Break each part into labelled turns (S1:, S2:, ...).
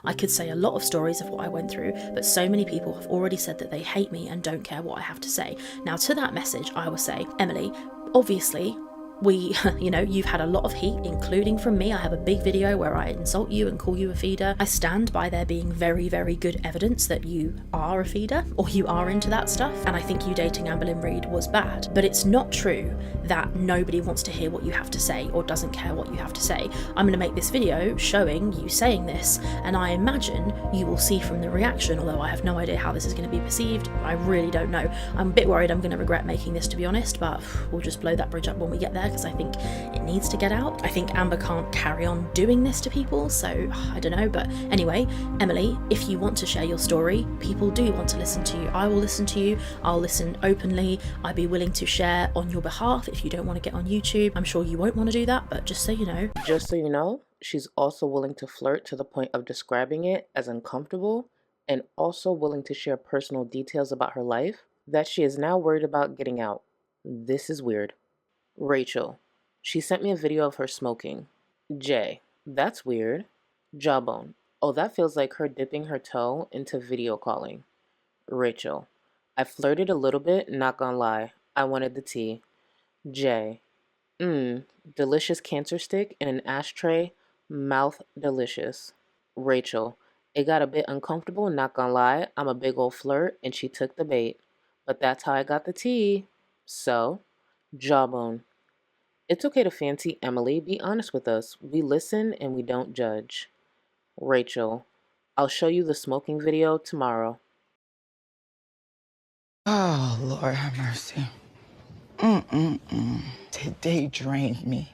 S1: I could say a lot of stories of what I went through, but so many people have already said that they hate me and don't care what I have to say. Now, to that message, I will say, Emily, obviously, you've had a lot of heat, including from me. I have a big video where I insult you and call you a feeder. I stand by there being very, very good evidence that you are a feeder or you are into that stuff. And I think you dating Amberlynn Reid was bad. But it's not true that nobody wants to hear what you have to say or doesn't care what you have to say. I'm going to make this video showing you saying this, and I imagine you will see from the reaction, although I have no idea how this is going to be perceived. I really don't know. I'm a bit worried I'm going to regret making this, to be honest, but we'll just blow that bridge up when we get there, because I think it needs to get out. I think Amber can't carry on doing this to people, so I don't know. But anyway, Emily, if you want to share your story, people do want to listen to you. I will listen to you. I'll listen openly. I'd be willing to share on your behalf if you don't want to get on YouTube. I'm sure you won't want to do that, but just so you know.
S2: Just so you know, she's also willing to flirt to the point of describing it as uncomfortable, and also willing to share personal details about her life that she is now worried about getting out. This is weird. Rachel. She sent me a video of her smoking. Jay. That's weird. Jawbone. Oh, that feels like her dipping her toe into video calling. Rachel. I flirted a little bit, not gonna lie. I wanted the tea. Jay. Delicious cancer stick in an ashtray. Mouth delicious. Rachel. It got a bit uncomfortable, not gonna lie. I'm a big old flirt, and she took the bait. But that's how I got the tea. So, Jawbone. It's okay to fancy Emily. Be honest with us. We listen and we don't judge. Rachel. I'll show you the smoking video tomorrow.
S3: Oh, Lord have mercy. Today drained me.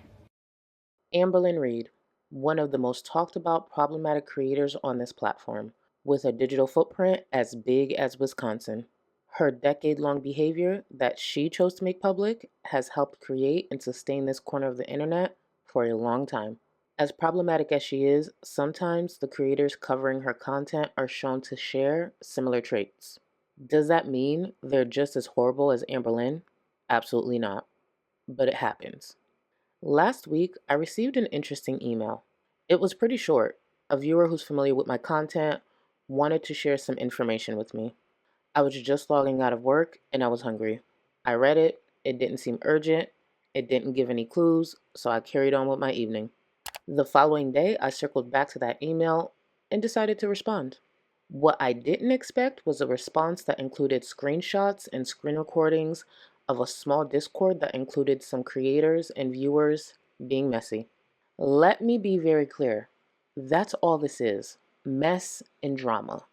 S2: Amberlynn Reid, one of the most talked about problematic creators on this platform, with a digital footprint as big as Wisconsin. Her decade-long behavior that she chose to make public has helped create and sustain this corner of the internet for a long time. As problematic as she is, sometimes the creators covering her content are shown to share similar traits. Does that mean they're just as horrible as Amberlynn? Absolutely not. But it happens. Last week, I received an interesting email. It was pretty short. A viewer who's familiar with my content wanted to share some information with me. I was just logging out of work and I was hungry. I read it, it didn't seem urgent, it didn't give any clues, so I carried on with my evening. The following day, I circled back to that email and decided to respond. What I didn't expect was a response that included screenshots and screen recordings of a small Discord that included some creators and viewers being messy. Let me be very clear. That's all this is. Mess and drama.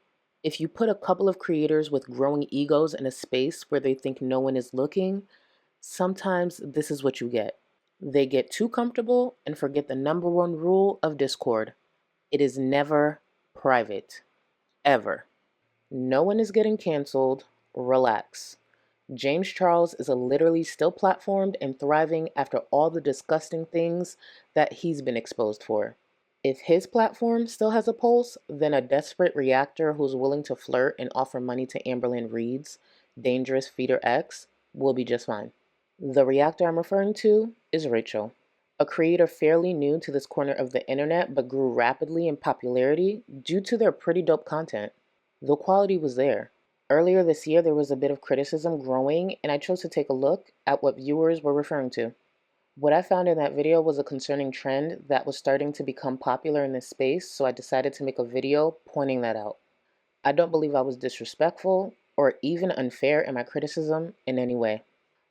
S2: If you put a couple of creators with growing egos in a space where they think no one is looking, sometimes this is what you get. They get too comfortable and forget the number one rule of Discord. It is never private. Ever. No one is getting canceled. Relax. James Charles is literally still platformed and thriving after all the disgusting things that he's been exposed for. If his platform still has a pulse, then a desperate reactor who's willing to flirt and offer money to Amberlynn Reid's dangerous feeder ex will be just fine. The reactor I'm referring to is Rachel, a creator fairly new to this corner of the internet but grew rapidly in popularity due to their pretty dope content. The quality was there. Earlier this year, there was a bit of criticism growing, and I chose to take a look at what viewers were referring to. What I found in that video was a concerning trend that was starting to become popular in this space, so I decided to make a video pointing that out. I don't believe I was disrespectful or even unfair in my criticism in any way.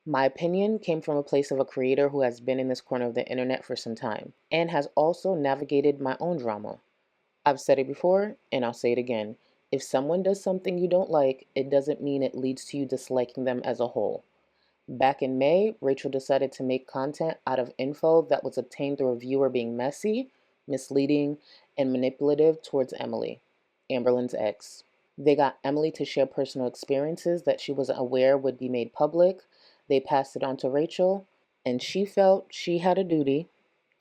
S2: My opinion came from a place of a creator who has been in this corner of the internet for some time, and has also navigated my own drama. I've said it before, and I'll say it again. If someone does something you don't like, it doesn't mean it leads to you disliking them as a whole. Back in May, Rachel decided to make content out of info that was obtained through a viewer being messy, misleading, and manipulative towards Emily, Amberlynn's ex. They got Emily to share personal experiences that she wasn't aware would be made public. They passed it on to Rachel, and she felt she had a duty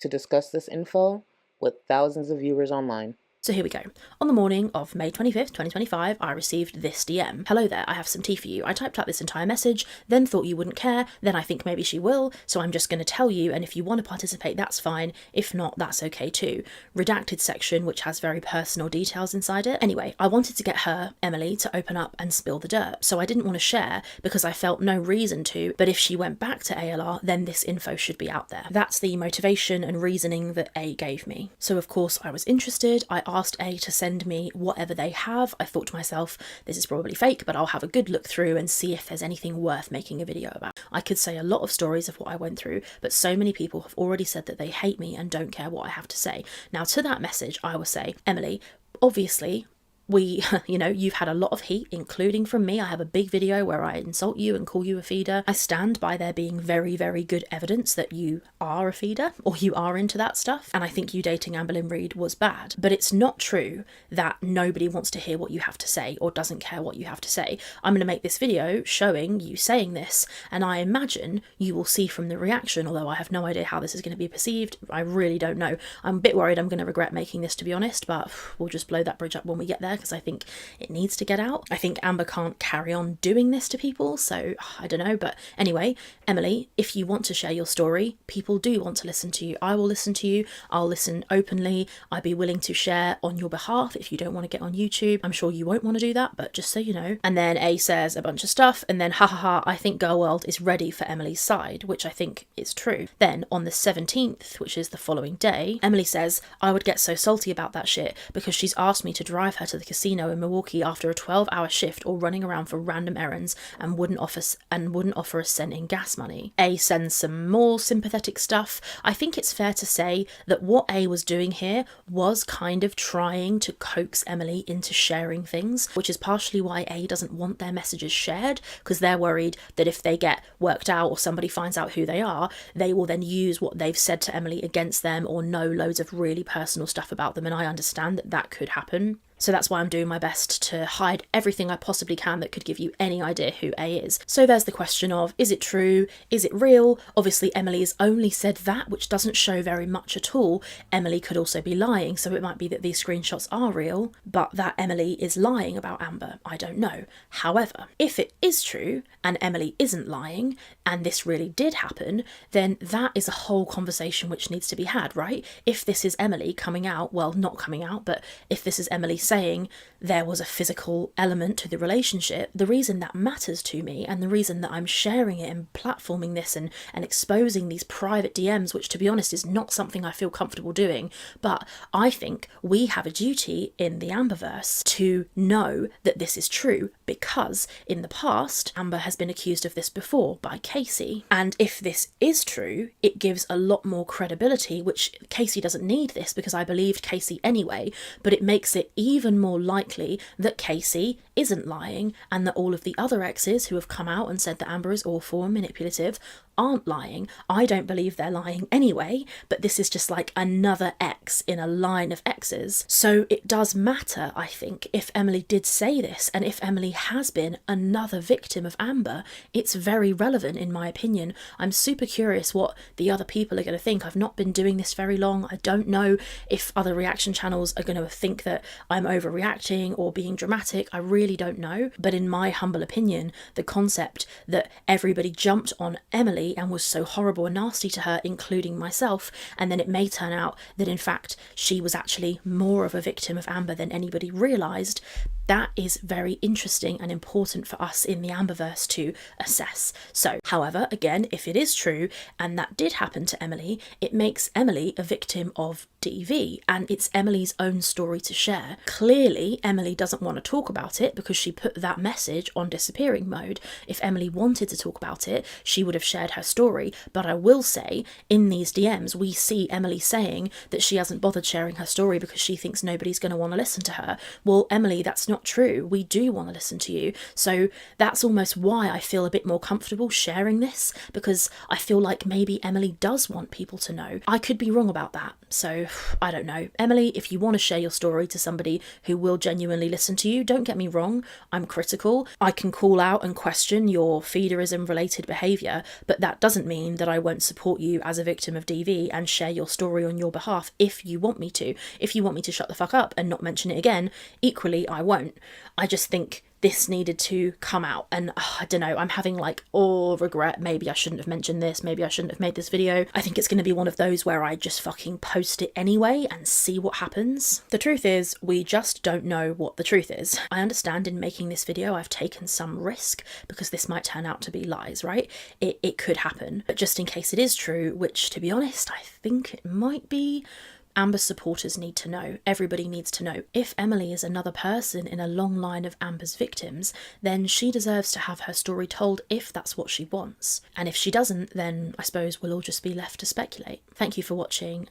S2: to discuss this info with thousands of viewers online.
S1: So here we go. On the morning of May 25th, 2025, I received this DM. Hello there, I have some tea for you. I typed out this entire message, then thought you wouldn't care, then I think maybe she will, so I'm just going to tell you, and if you want to participate, that's fine. If not, that's okay too. Redacted section, which has very personal details inside it. Anyway, I wanted to get her, Emily, to open up and spill the dirt, so I didn't want to share because I felt no reason to, but if she went back to ALR, then this info should be out there. That's the motivation and reasoning that A gave me. So of course I was interested. I asked A to send me whatever they have. I thought to myself, this is probably fake, but I'll have a good look through and see if there's anything worth making a video about. I could say a lot of stories of what I went through, but so many people have already said that they hate me and don't care what I have to say. Now to that message, I will say, Emily, obviously, you've had a lot of heat, including from me. I have a big video where I insult you and call you a feeder. I stand by there being very, very good evidence that you are a feeder or you are into that stuff. And I think you dating Amberlynn Reid was bad. But it's not true that nobody wants to hear what you have to say or doesn't care what you have to say. I'm going to make this video showing you saying this, and I imagine you will see from the reaction, although I have no idea how this is going to be perceived. I really don't know. I'm a bit worried I'm going to regret making this, to be honest, but we'll just blow that bridge up when we get there, because I think it needs to get out. I think Amber can't carry on doing this to people, so I don't know. But anyway, Emily, if you want to share your story, people do want to listen to you. I will listen to you. I'll listen openly. I'd be willing to share on your behalf if you don't want to get on YouTube. I'm sure you won't want to do that, but just so you know. And then A says a bunch of stuff, and then I think Girl World is ready for Emily's side, which I think is true. Then on the 17th, which is the following day, Emily says, I would get so salty about that shit because she's asked me to drive her to the casino in Milwaukee after a 12-hour shift or running around for random errands and wouldn't offer a cent in gas money. A sends some more sympathetic stuff. I think it's fair to say that what A was doing here was kind of trying to coax Emily into sharing things, which is partially why A doesn't want their messages shared, because they're worried that if they get worked out or somebody finds out who they are, they will then use what they've said to Emily against them or know loads of really personal stuff about them, and I understand that that could happen. So that's why I'm doing my best to hide everything I possibly can that could give you any idea who A is. So there's the question of, is it true? Is it real? Obviously Emily has only said that, which doesn't show very much at all. Emily could also be lying, so it might be that these screenshots are real, but that Emily is lying about Amber, I don't know. However, if it is true, and Emily isn't lying, and this really did happen, then that is a whole conversation which needs to be had, right? If this is Emily coming out, well, not coming out, but if this is Emily saying there was a physical element to the relationship, the reason that matters to me and the reason that I'm sharing it and platforming this and exposing these private DMs, which to be honest is not something I feel comfortable doing, but I think we have a duty in the Amberverse to know that this is true, because in the past Amber has been accused of this before by Casey, and if this is true, it gives a lot more credibility, which Casey doesn't need this because I believed Casey anyway, but it makes it even more likely that Casey isn't lying and that all of the other exes who have come out and said that Amber is awful and manipulative aren't lying. I don't believe they're lying anyway, but this is just like another X in a line of X's. So it does matter, I think, if Emily did say this, and if Emily has been another victim of Amber, it's very relevant in my opinion. I'm super curious what the other people are going to think. I've not been doing this very long. I don't know if other reaction channels are going to think that I'm overreacting or being dramatic. I really don't know. But in my humble opinion, the concept that everybody jumped on Emily and was so horrible and nasty to her, including myself, and then it may turn out that in fact she was actually more of a victim of Amber than anybody realised, that is very interesting and important for us in the Amberverse to assess. So, however, again, if it is true and that did happen to Emily, it makes Emily a victim of DV, and it's Emily's own story to share. Clearly, Emily doesn't want to talk about it because she put that message on disappearing mode. If Emily wanted to talk about it, she would have shared her story, but I will say, in these DMs, we see Emily saying that she hasn't bothered sharing her story because she thinks nobody's going to want to listen to her. Well, Emily, that's not true. We do want to listen to you. So that's almost why I feel a bit more comfortable sharing this, because I feel like maybe Emily does want people to know. I could be wrong about that, so I don't know. Emily, if you want to share your story to somebody who will genuinely listen to you, don't get me wrong, I'm critical. I can call out and question your feederism related behaviour, but that doesn't mean that I won't support you as a victim of DV and share your story on your behalf if you want me to. If you want me to shut the fuck up and not mention it again, equally I won't. I just think this needed to come out, and I don't know, I'm having like regret. Maybe I shouldn't have mentioned this, maybe I shouldn't have made this video. I think it's going to be one of those where I just fucking post it anyway and see what happens. The truth is, we just don't know what the truth is. I understand in making this video I've taken some risk because this might turn out to be lies, right? It could happen, but just in case it is true, which to be honest I think it might be, Amber's supporters need to know. Everybody needs to know. If Emily is another person in a long line of Amber's victims, then she deserves to have her story told if that's what she wants. And if she doesn't, then I suppose we'll all just be left to speculate. Thank you for watching.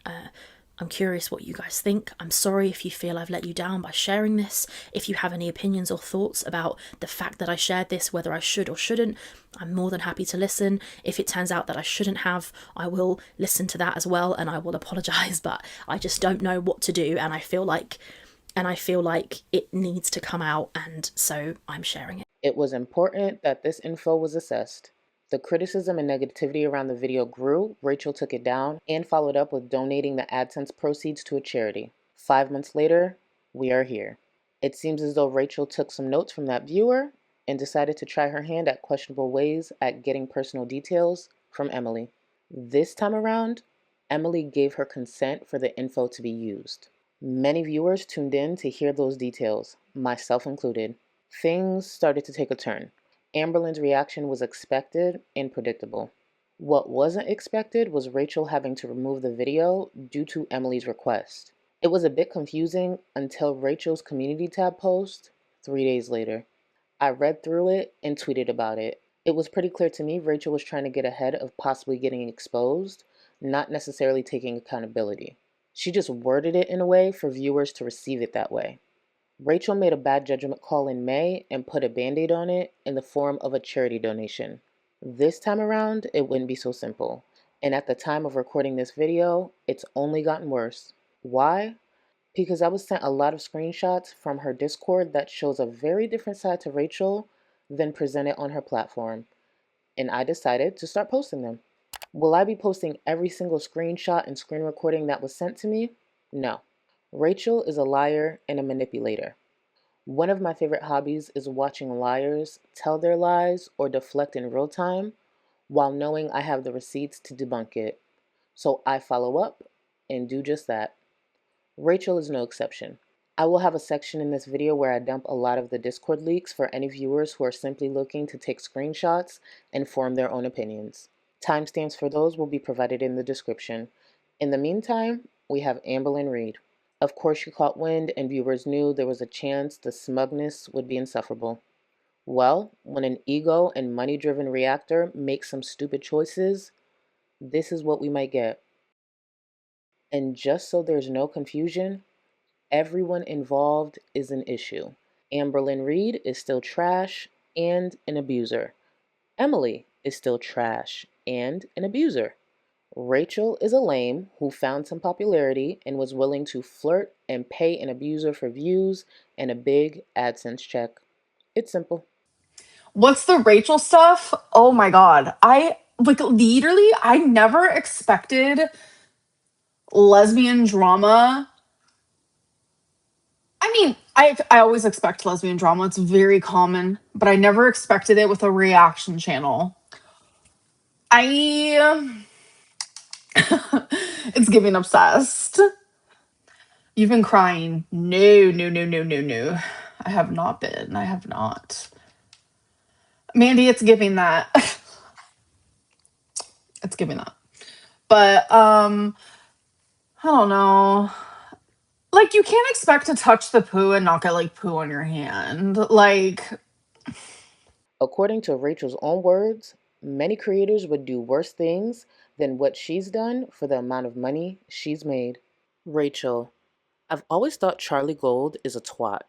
S1: I'm curious what you guys think. I'm sorry if you feel I've let you down by sharing this. If you have any opinions or thoughts about the fact that I shared this, whether I should or shouldn't, I'm more than happy to listen. If it turns out that I shouldn't have, I will listen to that as well and I will apologise, but I just don't know what to do, and I feel like it needs to come out, and so I'm sharing it.
S2: It was important that this info was assessed. The criticism and negativity around the video grew. Rachel took it down and followed up with donating the AdSense proceeds to a charity. 5 months later, we are here. It seems as though Rachel took some notes from that viewer and decided to try her hand at questionable ways at getting personal details from Emily. This time around, Emily gave her consent for the info to be used. Many viewers tuned in to hear those details, myself included. Things started to take a turn. Amberlynn's reaction was expected and predictable. What wasn't expected was Rachel having to remove the video due to Emily's request. It was a bit confusing until Rachel's community tab post 3 days later. I read through it and tweeted about it. It was pretty clear to me Rachel was trying to get ahead of possibly getting exposed, not necessarily taking accountability. She just worded it in a way for viewers to receive it that way. Rachel made a bad judgment call in May and put a band-aid on it in the form of a charity donation. This time around, it wouldn't be so simple. And at the time of recording this video, it's only gotten worse. Why? Because I was sent a lot of screenshots from her Discord that shows a very different side to Rachel than presented on her platform. And I decided to start posting them. Will I be posting every single screenshot and screen recording that was sent to me? No. Rachel is a liar and a manipulator. One of my favorite hobbies is watching liars tell their lies or deflect in real time while knowing I have the receipts to debunk it. So I follow up and do just that. Rachel is no exception. I will have a section in this video where I dump a lot of the Discord leaks for any viewers who are simply looking to take screenshots and form their own opinions. Timestamps for those will be provided in the description. In the meantime, we have Amberlynn Reid. Of course, she caught wind and viewers knew there was a chance the smugness would be insufferable. Well, when an ego and money-driven reactor makes some stupid choices, this is what we might get. And just so there's no confusion, everyone involved is an issue. Amberlynn Reid is still trash and an abuser. Emily is still trash and an abuser. Rachel is a lame who found some popularity and was willing to flirt and pay an abuser for views and a big AdSense check. It's simple.
S4: What's the Rachel stuff? Oh my God. I never expected lesbian drama. I mean, I always expect lesbian drama. It's very common, but I never expected it with a reaction channel. It's giving obsessed. You've been crying. No, no, no, no, no, no. I have not been. I have not. Mandy, it's giving that. It's giving that. But I don't know. Like, you can't expect to touch the poo and not get like poo on your hand. Like,
S2: According to Rachel's own words, many creators would do worse things than what she's done for the amount of money she's made. Rachel, I've always thought Charlie Gold is a twat.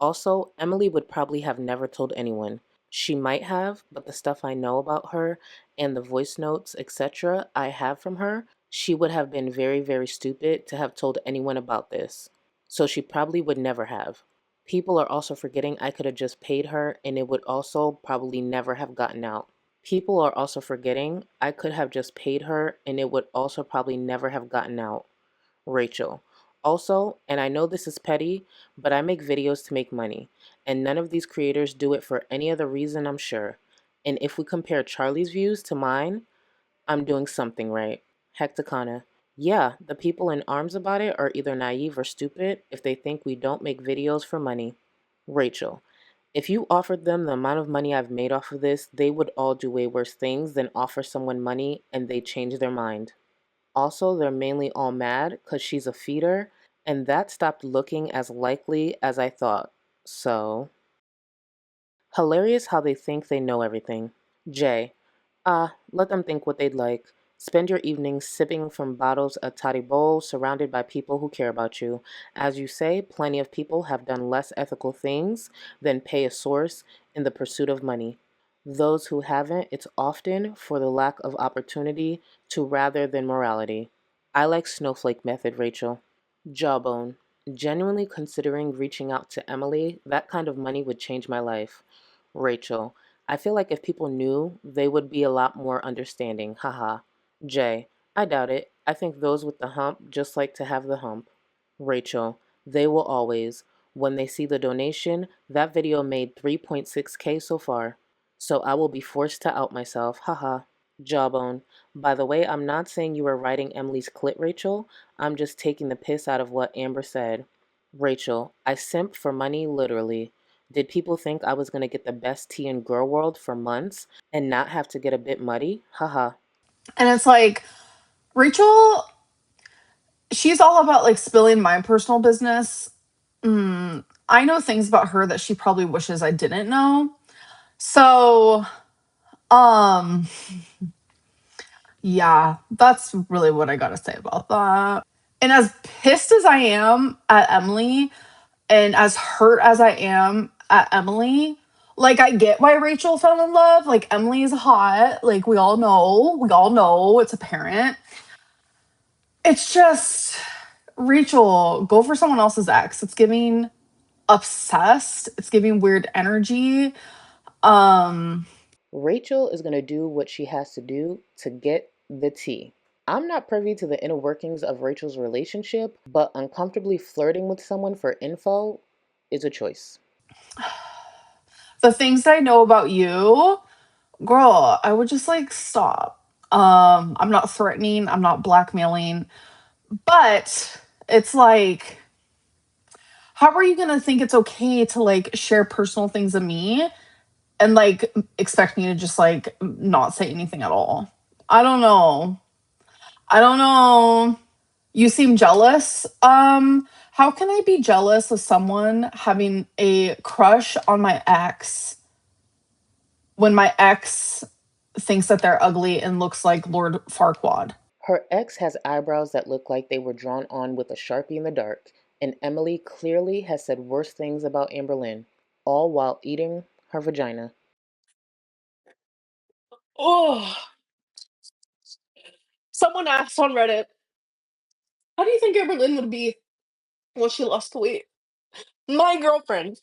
S2: Also, Emily would probably have never told anyone. She might have, but the stuff I know about her and the voice notes, etc. I have from her, She would have been very, very stupid to have told anyone about this. So she probably would never have. People are also forgetting I could have just paid her and it would also probably never have gotten out. People are also forgetting I could have just paid her and it would also probably never have gotten out. Rachel. Also, and I know this is petty, but I make videos to make money, and none of these creators do it for any other reason, I'm sure. And if we compare Charlie's views to mine, I'm doing something right. Hecticana. Yeah, the people in arms about it are either naive or stupid if they think we don't make videos for money. Rachel. If you offered them the amount of money I've made off of this, they would all do way worse things than offer someone money and they change their mind. Also, they're mainly all mad because she's a feeder, and that stopped looking as likely as I thought. So, hilarious how they think they know everything. Jay, let them think what they'd like. Spend your evenings sipping from bottles of toddy bowl surrounded by people who care about you. As you say, plenty of people have done less ethical things than pay a source in the pursuit of money. Those who haven't, it's often for the lack of opportunity to rather than morality. I like snowflake method, Rachel. Jawbone. Genuinely considering reaching out to Emily, that kind of money would change my life. Rachel. I feel like if people knew, they would be a lot more understanding. Haha. Jay. I doubt it. I think those with the hump just like to have the hump. Rachel. They will always. When they see the donation, that video made 3.6K so far. So I will be forced to out myself. Haha. Jawbone. By the way, I'm not saying you were writing Emily's clit, Rachel. I'm just taking the piss out of what Amber said. Rachel. I simp for money, literally. Did people think I was going to get the best tea in girl world for months and not have to get a bit muddy? Haha.
S4: And it's like, Rachel, she's all about like spilling my personal business. I know things about her that she probably wishes I didn't know. So, um, yeah, that's really what I got to say about that. And as pissed as I am at Emily, and as hurt as I am at Emily, like I get why Rachel fell in love. Like Emily is hot. Like we all know it's apparent. It's just Rachel, go for someone else's ex. It's giving obsessed. It's giving weird energy. Um
S2: Rachel is going to do what she has to do to get the tea. I'm not privy to the inner workings of Rachel's relationship, but uncomfortably flirting with someone for info is a choice.
S4: the things I know about you, girl, I would just like stop. I'm not threatening, I'm not blackmailing, but it's like, how are you gonna think it's okay to like share personal things of me and like expect me to just like not say anything at all? I don't know. I don't know. You seem jealous. How can I be jealous of someone having a crush on my ex when my ex thinks that they're ugly and looks like Lord Farquaad?
S2: Her ex has eyebrows that look like they were drawn on with a Sharpie in the dark, and Emily clearly has said worse things about Amberlynn, all while eating her vagina.
S4: Oh, someone asked on Reddit, how do you think Amberlynn would be when she lost the weight? My girlfriend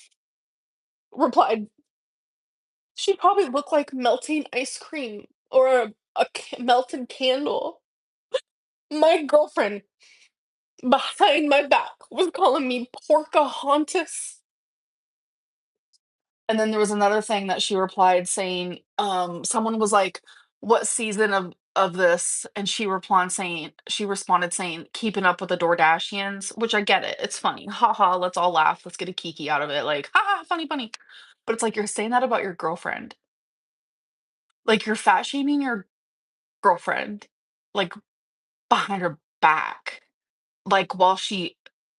S4: replied, she'd probably look like melting ice cream or a melted candle. My girlfriend behind my back was calling me Porcahontas. And then there was another thing that she replied saying, someone was like, what season of this? And she responded saying, keeping up with the Kardashians, which I get it. It's funny. Ha ha, let's all laugh. Let's get a kiki out of it. Like, ha ha, funny, funny. But it's like you're saying that about your girlfriend. Like you're fat shaming your girlfriend, like behind her back. Like while she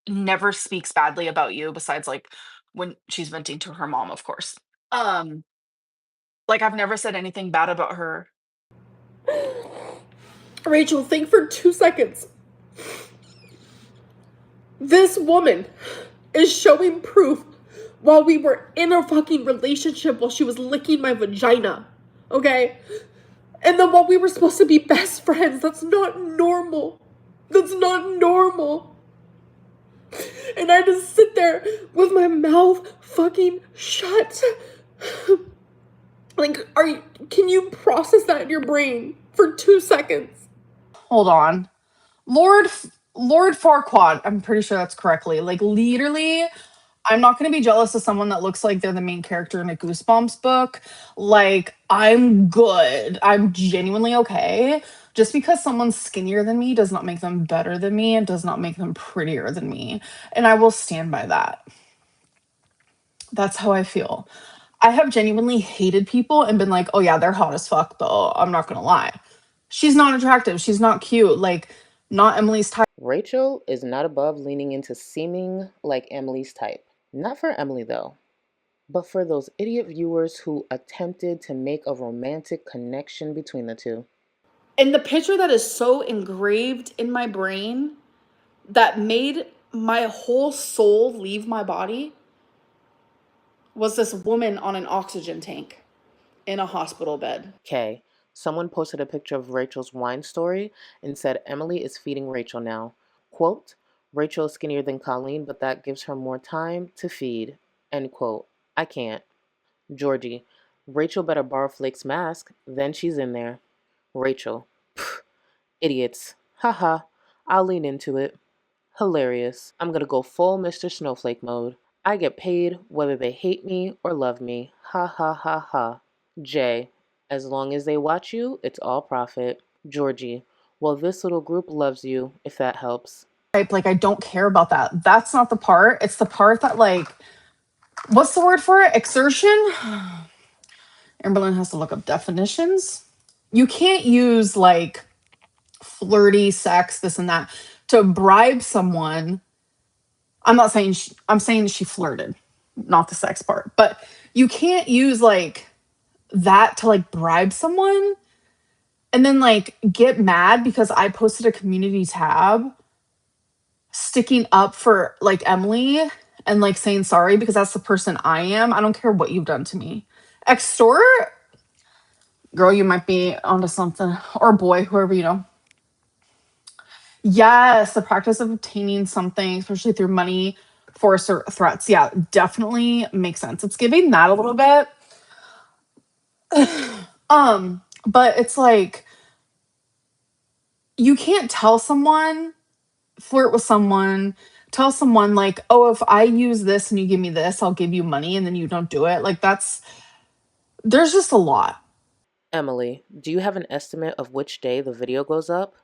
S4: never speaks badly about you, besides like when she's venting to her mom, of course. Um, like I've never said anything bad about her.
S5: Rachel, think for 2 seconds. This woman is showing proof while we were in a fucking relationship while she was licking my vagina. Okay? And then while we were supposed to be best friends, that's not normal. That's not normal. And I just sit there with my mouth fucking shut. Like, can you process that in your brain for 2 seconds?
S4: Hold on. Lord Lord Farquaad, I'm pretty sure that's correctly. Like literally, I'm not going to be jealous of someone that looks like they're the main character in a Goosebumps book. Like, I'm good. I'm genuinely okay. Just because someone's skinnier than me does not make them better than me and does not make them prettier than me. And I will stand by that. That's how I feel. I have genuinely hated people and been like, oh yeah, they're hot as fuck though. I'm not going to lie. She's not attractive. She's not cute. Like, not Emily's type.
S2: Rachel is not above leaning into seeming like Emily's type. Not for Emily, though, but for those idiot viewers who attempted to make a romantic connection between the two.
S6: And the picture that is so engraved in my brain that made my whole soul leave my body was this woman on an oxygen tank in a hospital bed.
S2: Okay, someone posted a picture of Rachel's wine story and said Emily is feeding Rachel now. Quote, Rachel is skinnier than Colleen, but that gives her more time to feed. End quote. I can't. Georgie, Rachel better borrow Flake's mask, then she's in there. Rachel, pfft, idiots. Haha, I'll lean into it. Hilarious. I'm gonna go full Mr. Snowflake mode. I get paid whether they hate me or love me. Ha ha ha ha. Jay, as long as they watch you, it's all profit. Georgie, well, this little group loves you, if that helps.
S4: Like, I don't care about that. That's not the part. It's the part that, like, what's the word for it? Exertion? Amberlynn has to look up definitions. You can't use, like, flirty sex, this and that, to bribe someone. I'm not saying, I'm saying she flirted, not the sex part. But you can't use, like, that to, like, bribe someone and then, like, get mad because I posted a community tab sticking up for like Emily and like saying sorry because that's the person I am. I don't care what you've done to me. Extort, girl, you might be onto something. Or boy, whoever you know. Yes, the practice of obtaining something, especially through money, force, or threats. Yeah, definitely makes sense. It's giving that a little bit. But it's like you can't tell someone flirt with someone, tell someone like, "Oh, if I use this and you give me this, I'll give you money," and then you don't do it. Like there's just a lot.
S2: Emily, do you have an estimate of which day the video goes up?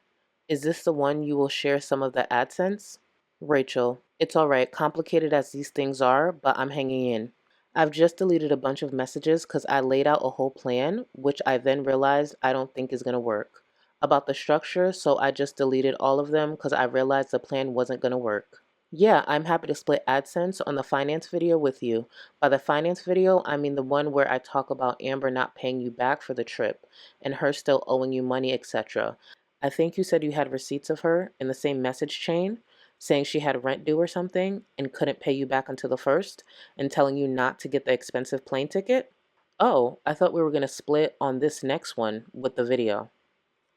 S2: Is this the one you will share some of the AdSense? Rachel, it's alright, complicated as these things are, but I'm hanging in. I've just deleted a bunch of messages because I laid out a whole plan, which I then realized I don't think is going to work. About the structure, so I just deleted all of them because I realized the plan wasn't going to work. Yeah, I'm happy to split AdSense on the finance video with you. By the finance video, I mean the one where I talk about Amber not paying you back for the trip and her still owing you money, etc. I think you said you had receipts of her in the same message chain, saying she had rent due or something and couldn't pay you back until the first, and telling you not to get the expensive plane ticket? Oh, I thought we were going to split on this next one with the video.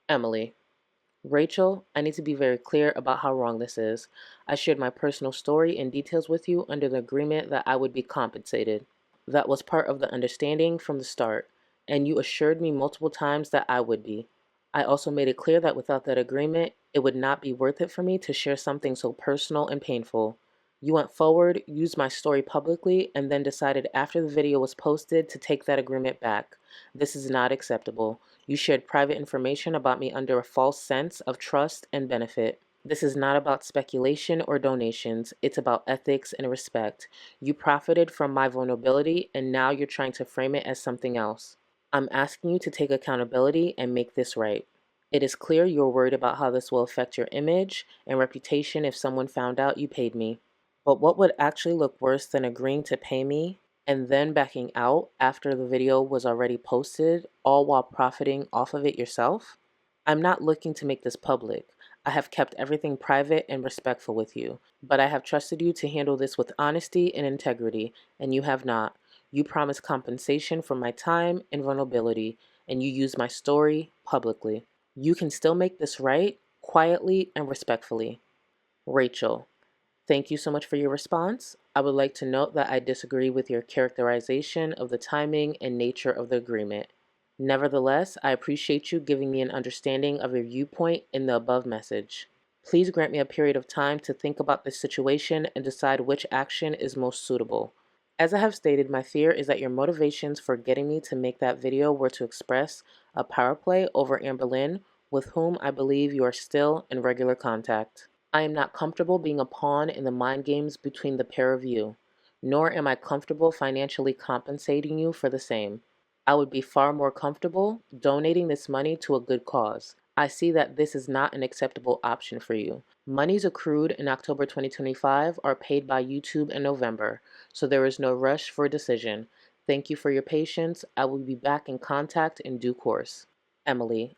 S2: Emily. Rachel, I need to be very clear about how wrong this is. I shared my personal story and details with you under the agreement that I would be compensated. That was part of the understanding from the start, and you assured me multiple times that I would be. I also made it clear that without that agreement, it would not be worth it for me to share something so personal and painful. You went forward, used my story publicly, and then decided after the video was posted to take that agreement back. This is not acceptable. You shared private information about me under a false sense of trust and benefit. This is not about speculation or donations. It's about ethics and respect. You profited from my vulnerability, and now you're trying to frame it as something else. I'm asking you to take accountability and make this right. It is clear you're worried about how this will affect your image and reputation if someone found out you paid me. But what would actually look worse than agreeing to pay me and then backing out after the video was already posted, all while profiting off of it yourself? I'm not looking to make this public. I have kept everything private and respectful with you, but I have trusted you to handle this with honesty and integrity, and you have not. You promised compensation for my time and vulnerability. and you used my story publicly. You can still make this right, quietly and respectfully. Rachel, thank you so much for your response. I would like to note that I disagree with your characterization of the timing and nature of the agreement. Nevertheless, I appreciate you giving me an understanding of your viewpoint in the above message. Please grant me a period of time to think about this situation and decide which action is most suitable. As I have stated, my fear is that your motivations for getting me to make that video were to express a power play over Amberlynn, with whom I believe you are still in regular contact. I am not comfortable being a pawn in the mind games between the pair of you, nor am I comfortable financially compensating you for the same. I would be far more comfortable donating this money to a good cause. I see that this is not an acceptable option for you. Monies accrued in October 2025 are paid by YouTube in November, so there is no rush for a decision. Thank you for your patience. I will be back in contact in due course. Emily,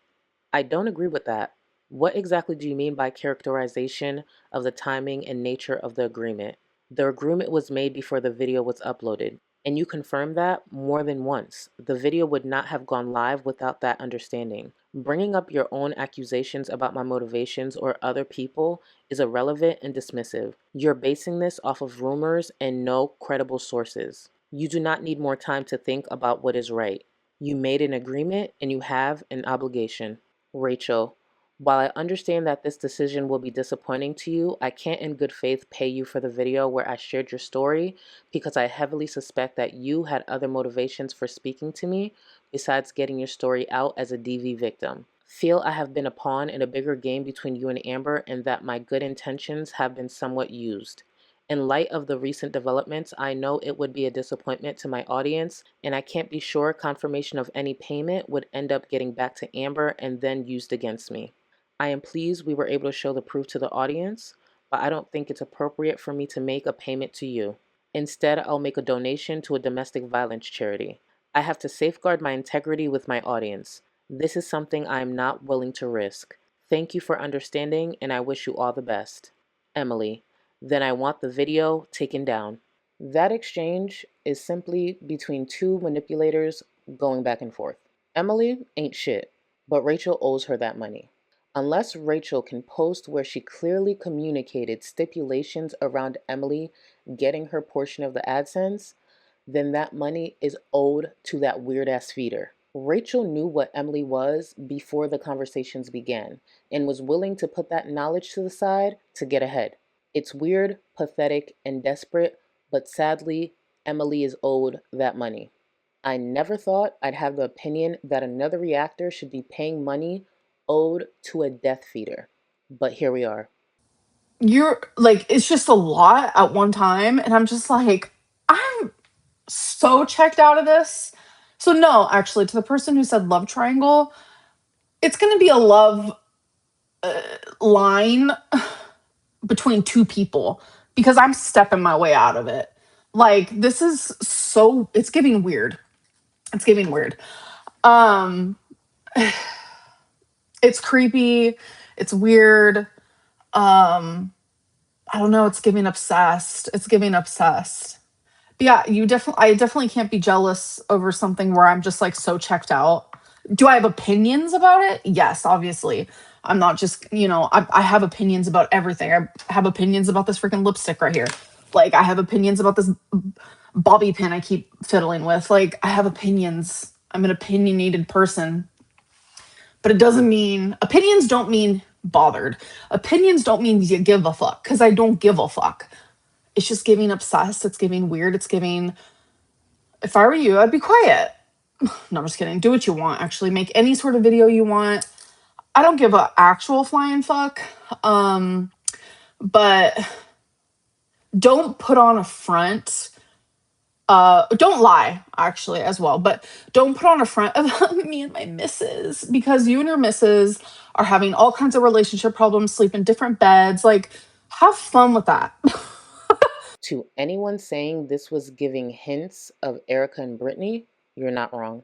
S2: I don't agree with that. What exactly do you mean by characterization of the timing and nature of the agreement? The agreement was made before the video was uploaded, and you confirmed that more than once. The video would not have gone live without that understanding. Bringing up your own accusations about my motivations or other people is irrelevant and dismissive. You're basing this off of rumors and no credible sources. You do not need more time to think about what is right. You made an agreement and you have an obligation. Rachel, while I understand that this decision will be disappointing to you, I can't in good faith pay you for the video where I shared your story because I heavily suspect that you had other motivations for speaking to me besides getting your story out as a DV victim. Feel I have been a pawn in a bigger game between you and Amber and that my good intentions have been somewhat used. In light of the recent developments, I know it would be a disappointment to my audience, and I can't be sure confirmation of any payment would end up getting back to Amber and then used against me. I am pleased we were able to show the proof to the audience, but I don't think it's appropriate for me to make a payment to you. Instead, I'll make a donation to a domestic violence charity. I have to safeguard my integrity with my audience. This is something I am not willing to risk. Thank you for understanding, and I wish you all the best. Emily, then I want the video taken down. That exchange is simply between two manipulators going back and forth. Emily ain't shit, but Rachel owes her that money. Unless Rachel can post where she clearly communicated stipulations around Emily getting her portion of the AdSense, then that money is owed to that weird ass feeder. Rachel knew what Emily was before the conversations began and was willing to put that knowledge to the side to get ahead. It's weird, pathetic, and desperate, but sadly, Emily is owed that money. I never thought I'd have the opinion that another reactor should be paying money owed to a death feeder, but here we are.
S4: You're like, it's just a lot at one time. And I'm just like, I'm so checked out of this. So, no, actually, to the person who said love triangle, it's going to be a love line between two people because I'm stepping my way out of it. Like, this is so, it's giving weird. It's giving weird. Um, it's creepy. It's weird. I don't know. It's giving obsessed. It's giving obsessed. But yeah, I definitely can't be jealous over something where I'm just like so checked out. Do I have opinions about it? Yes, obviously. I'm not just, I have opinions about everything. I have opinions about this freaking lipstick right here. Like, I have opinions about this bobby pin I keep fiddling with. Like, I have opinions. I'm an opinionated person. But it doesn't mean, opinions don't mean bothered. Opinions don't mean you give a fuck, because I don't give a fuck. It's just giving obsessed. It's giving weird. It's giving, if I were you, I'd be quiet. No, I'm just kidding. Do what you want, actually. Make any sort of video you want. I don't give a actual flying fuck. But don't put on a front. Don't lie, actually, as well. But don't put on a front about me and my missus, because you and your missus are having all kinds of relationship problems, sleep in different beds. Like, have fun with that.
S2: To anyone saying this was giving hints of Erica and Brittany, you're not wrong.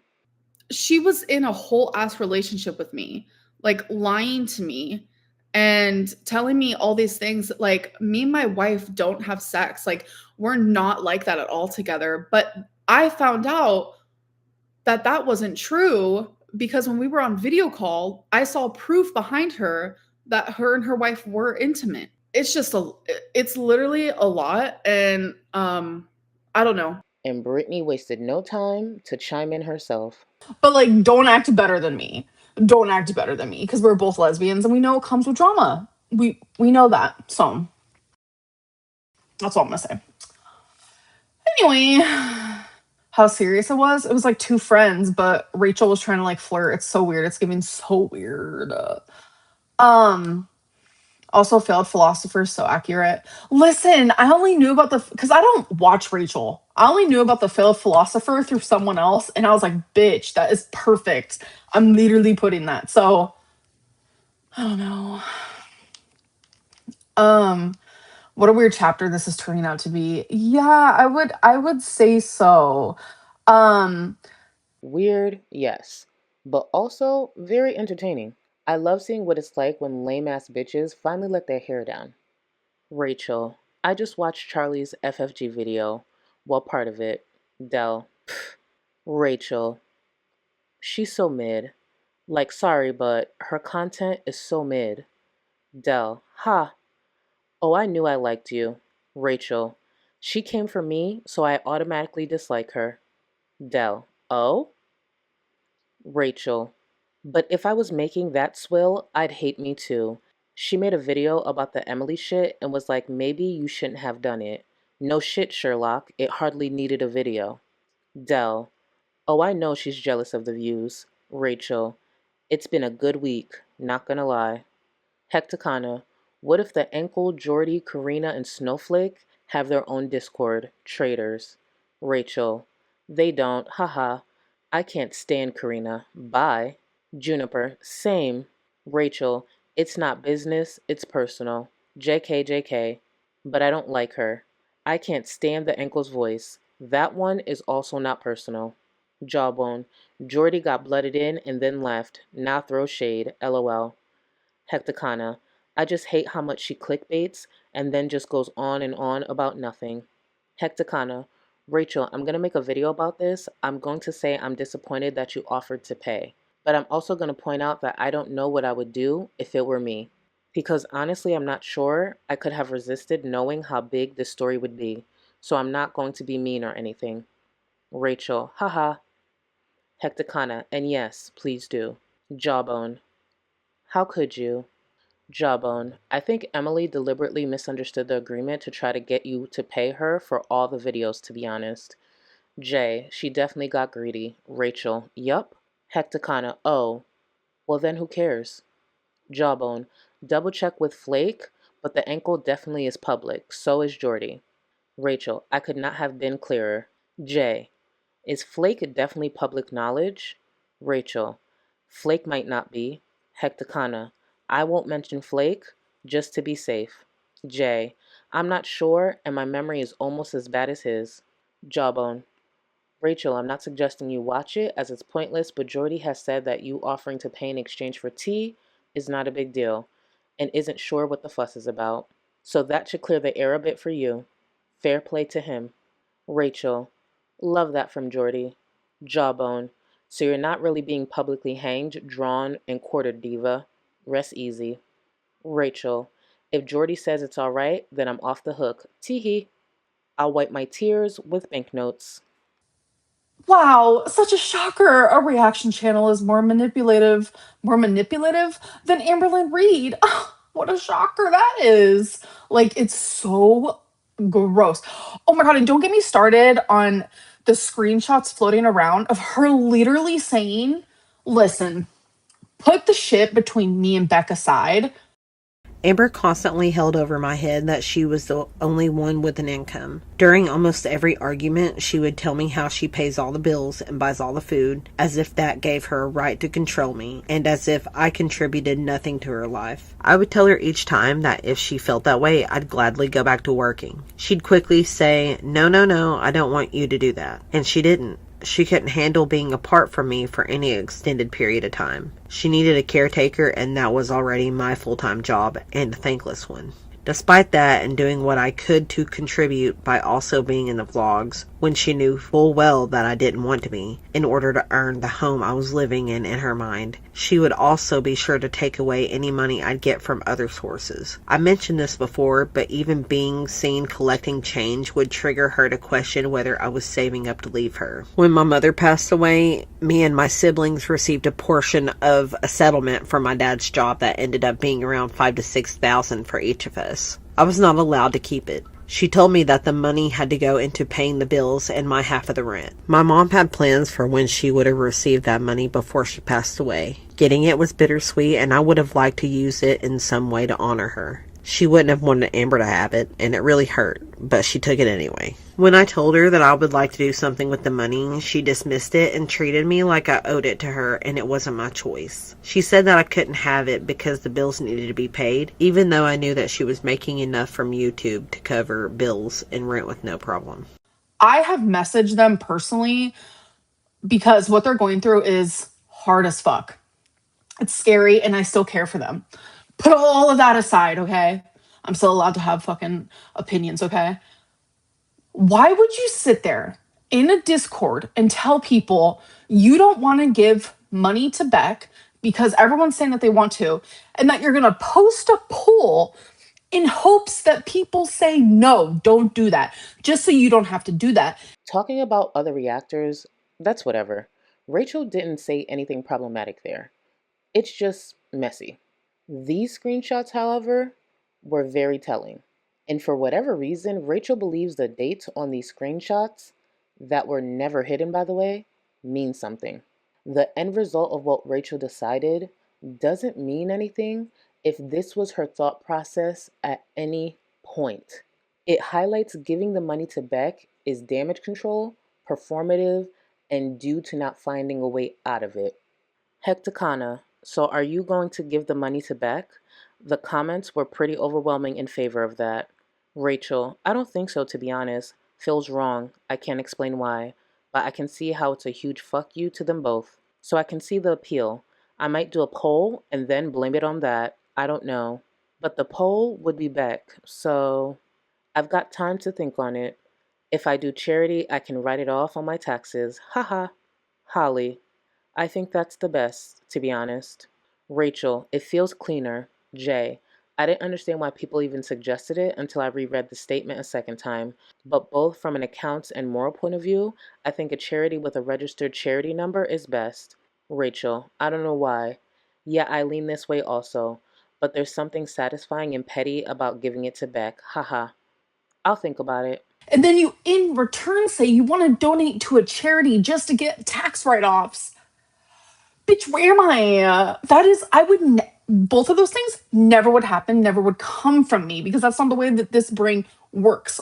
S6: She was in a whole ass relationship with me, like lying to me and telling me all these things. Like, me and my wife don't have sex. Like, we're not like that at all together. But I found out that that wasn't true because when we were on video call, I saw proof behind her that her and her wife were intimate. It's literally a lot. And I don't know.
S2: And Brittany wasted no time to chime in herself.
S4: But like, don't act better than me. Don't act better than me because we're both lesbians and we know it comes with drama. We know that. So that's all I'm gonna say. Anyway, how serious it was. It was like two friends, but Rachel was trying to like flirt. It's so weird. It's giving so weird. Also failed philosopher, so accurate. Listen, I only knew about because I don't watch Rachel. I only knew about the failed philosopher through someone else, and I was like, bitch, that is perfect. I'm literally putting that. So I don't know. What a weird chapter this is turning out to be. Yeah, I would say so. Um,
S2: Weird, yes, but also very entertaining. I love seeing what it's like when lame ass bitches finally let their hair down. Rachel, I just watched Charlie's FFG video. Well, part of it. Dell. Rachel, she's so mid. Like, sorry, but her content is so mid. Dell, ha. Oh, I knew I liked you. Rachel, she came for me, so I automatically dislike her. Dell, oh? Rachel, but if I was making that swill, I'd hate me too. She made a video about the Emily shit and was like, maybe you shouldn't have done it. No shit, Sherlock. It hardly needed a video. Dell, oh, I know she's jealous of the views. Rachel, it's been a good week, not gonna lie. Hecticana, what if the Ankle, Jordy, Karina, and Snowflake have their own Discord? Traitors. Rachel, they don't, haha. I can't stand Karina. Bye. Juniper, same. Rachel, it's not business, it's personal. JK, JK. But I don't like her. I can't stand the Ankle's voice. That one is also not personal. Jawbone, Jordy got blooded in and then left. Now throw shade. LOL. Hecticana, I just hate how much she clickbaits and then just goes on and on about nothing. Hecticana, Rachel, I'm going to make a video about this. I'm going to say I'm disappointed that you offered to pay. But I'm also going to point out that I don't know what I would do if it were me. Because honestly, I'm not sure I could have resisted knowing how big this story would be. So I'm not going to be mean or anything. Rachel, haha. Hecticana, and yes, please do. Jawbone, how could you? Jawbone, I think Emily deliberately misunderstood the agreement to try to get you to pay her for all the videos, to be honest. Jay, she definitely got greedy. Rachel, yup. Hecticana, oh. Well then who cares? Jawbone, double check with Flake, but the ankle definitely is public. So is Jordy. Rachel, I could not have been clearer. Jay, is Flake definitely public knowledge? Rachel, Flake might not be. Hecticana, I won't mention Flake, just to be safe. Jay, I'm not sure, and my memory is almost as bad as his. Jawbone, Rachel, I'm not suggesting you watch it, as it's pointless, but Jordy has said that you offering to pay in exchange for tea is not a big deal, and isn't sure what the fuss is about. So that should clear the air a bit for you. Fair play to him. Rachel, love that from Jordy. Jawbone, so you're not really being publicly hanged, drawn, and quartered, diva. Rest easy. Rachel, if Jordy says it's all right, then I'm off the hook. Teehee. I'll wipe my tears with banknotes.
S4: wow, such a shocker. A reaction channel is more manipulative than Amberlynn Reid. What a shocker that is. Like, it's so gross. Oh my God. And don't get me started on the screenshots floating around of her literally saying, listen, put the shit between me and Beck aside.
S7: Amber constantly held over my head that she was the only one with an income. During almost every argument, she would tell me how she pays all the bills and buys all the food, as if that gave her a right to control me, and as if I contributed nothing to her life. I would tell her each time that if she felt that way, I'd gladly go back to working. She'd quickly say, no, I don't want you to do that. And she didn't. She couldn't handle being apart from me for any extended period of time. She needed a caretaker, and that was already my full-time job, and a thankless one. Despite that, and doing what I could to contribute by also being in the vlogs, when she knew full well that I didn't want to be, in order to earn the home I was living in her mind, she would also be sure to take away any money I'd get from other sources. I mentioned this before, but even being seen collecting change would trigger her to question whether I was saving up to leave her. When my mother passed away, me and my siblings received a portion of a settlement from my dad's job that ended up being around $5,000 to $6,000 for each of us. I was not allowed to keep it. She told me that the money had to go into paying the bills and my half of the rent. My mom had plans for when she would have received that money before she passed away. Getting it was bittersweet, and I would have liked to use it in some way to honor her. She wouldn't have wanted Amber to have it, and it really hurt, but she took it anyway. When I told her that I would like to do something with the money, she dismissed it and treated me like I owed it to her, and it wasn't my choice. She said that I couldn't have it because the bills needed to be paid, even though I knew that she was making enough from YouTube to cover bills and rent with no problem.
S4: I have messaged them personally because what they're going through is hard as fuck. It's scary, and I still care for them. Put all of that aside, okay? I'm still allowed to have fucking opinions, okay? Why would you sit there in a Discord and tell people you don't want to give money to Beck because everyone's saying that they want to, and that you're going to post a poll in hopes that people say no, don't do that, just so you don't have to do that?
S2: Talking about other reactors, that's whatever. Rachel didn't say anything problematic there. It's just messy. These screenshots, however, were very telling. And for whatever reason, Rachel believes the dates on these screenshots, that were never hidden by the way, mean something. The end result of what Rachel decided doesn't mean anything if this was her thought process at any point. It highlights giving the money to Beck is damage control, performative, and due to not finding a way out of it. Hecticana, so are you going to give the money to Beck? The comments were pretty overwhelming in favor of that. Rachel, I don't think so, to be honest. Feels wrong. I can't explain why, but I can see how it's a huge fuck you to them both. So I can see the appeal. I might do a poll and then blame it on that. I don't know. But the poll would be Beck, so I've got time to think on it. If I do charity, I can write it off on my taxes. Haha. Holly, I think that's the best, to be honest. Rachel, it feels cleaner. Jay, I didn't understand why people even suggested it until I reread the statement a second time, but both from an accounts and moral point of view, I think a charity with a registered charity number is best. Rachel, I don't know why. Yeah, I lean this way also, but there's something satisfying and petty about giving it to Beck. Haha. I'll think about it.
S4: And then you, in return, say you want to donate to a charity just to get tax write offs. Bitch, where am I? That is, I would, both of those things never would happen, never would come from me because that's not the way that this brain works.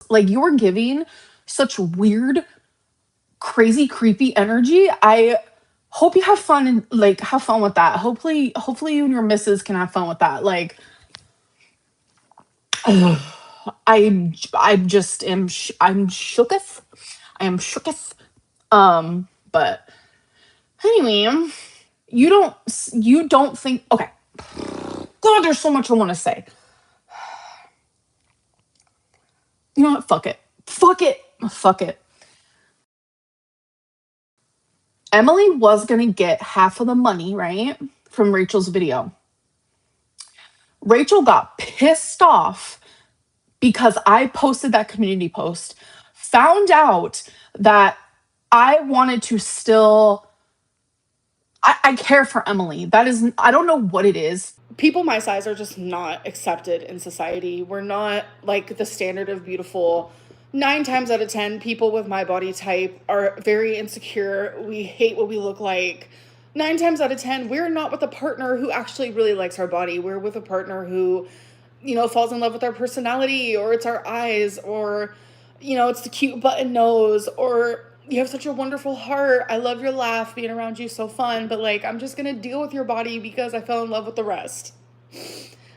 S4: Like, you're giving such weird, crazy, creepy energy. I hope you have fun and like have fun with that. Hopefully you and your missus can have fun with that. Like, I just am, I'm shooketh. I am shooketh. But anyway, you don't think, okay. God, there's so much I want to say. You know what? Fuck it. Fuck it. Fuck it. Emily was going to get half of the money, right? From Rachel's video. Rachel got pissed off because I posted that community post, found out that I wanted to still, I care for Emily. That is, I don't know what it is.
S6: People my size are just not accepted in society. We're not like the standard of beautiful. 9 times out of 10, people with my body type are very insecure. We hate what we look like. 9 times out of 10, we're not with a partner who actually really likes our body. We're with a partner who, falls in love with our personality, or it's our eyes, or, it's the cute button nose, or you have such a wonderful heart. I love your laugh. Being around you is so fun. But, I'm just going to deal with your body because I fell in love with the rest.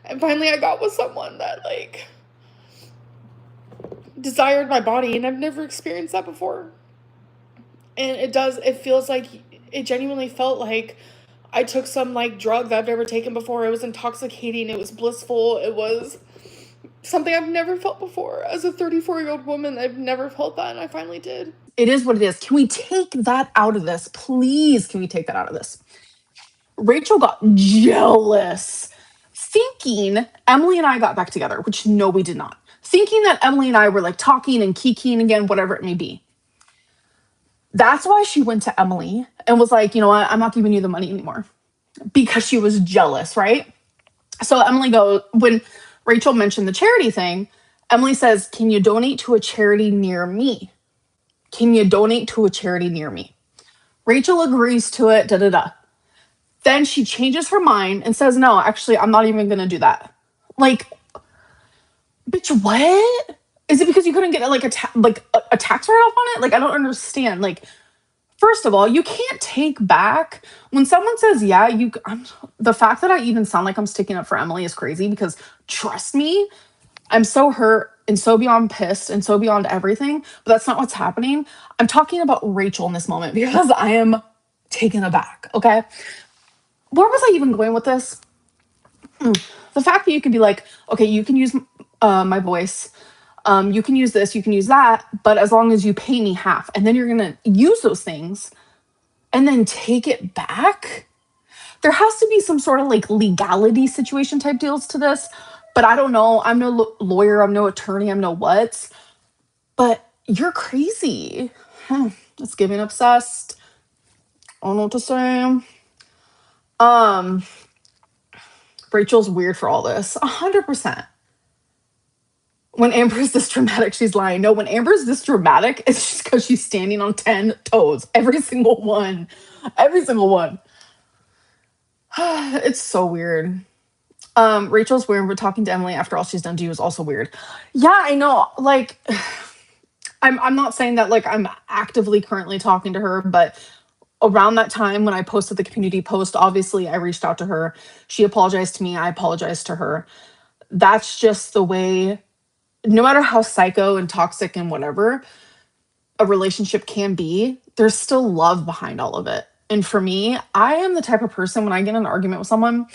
S6: And finally I got with someone that, desired my body. And I've never experienced that before. And it feels like, it genuinely felt like I took some, drug that I've never taken before. It was intoxicating. It was blissful. It was something I've never felt before. As a 34-year-old woman, I've never felt that, and I finally did.
S4: It is what it is. Can we take that out of this? Please, can we take that out of this? Rachel got jealous, thinking Emily and I got back together, which no, we did not. Thinking that Emily and I were like talking and kikiing again, whatever it may be. That's why she went to Emily and was like, you know what, I'm not giving you the money anymore, because she was jealous, right? So Emily goes, when Rachel mentioned the charity thing, Emily says, can you donate to a charity near me? Can you donate to a charity near me? Rachel agrees to it, da da da. Then she changes her mind and says, no, actually, I'm not even going to do that. Like, bitch, what? Is it because you couldn't get like a tax write-off on it? Like, I don't understand. Like, first of all, you can't take back when someone says, yeah, the fact that I even sound like I'm sticking up for Emily is crazy, because trust me, I'm so hurt and so beyond pissed and so beyond everything, but that's not what's happening. I'm talking about Rachel in this moment because I am taken aback, okay? Where was I even going with this? The fact that you could be like, okay, you can use my voice, you can use this, you can use that, but as long as you pay me half, and then you're gonna use those things and then take it back. There has to be some sort of like legality situation type deals to this, but I don't know. I'm no lawyer, I'm no attorney, I'm no what, but you're crazy. It's giving obsessed. I don't know what to say. Rachel's weird for all this. 100%. When Amber's this dramatic, she's lying. No, when Amber's this dramatic, it's just because she's standing on 10 toes. Every single one. Every single one. It's so weird. Rachel's weird. We're talking to Emily after all she's done to you is also weird. Yeah, I know. Like, I'm not saying that like I'm actively currently talking to her, but around that time when I posted the community post, obviously I reached out to her. She apologized to me. I apologized to her. That's just the way, no matter how psycho and toxic and whatever a relationship can be, there's still love behind all of it. And for me, I am the type of person, when I get in an argument with someone,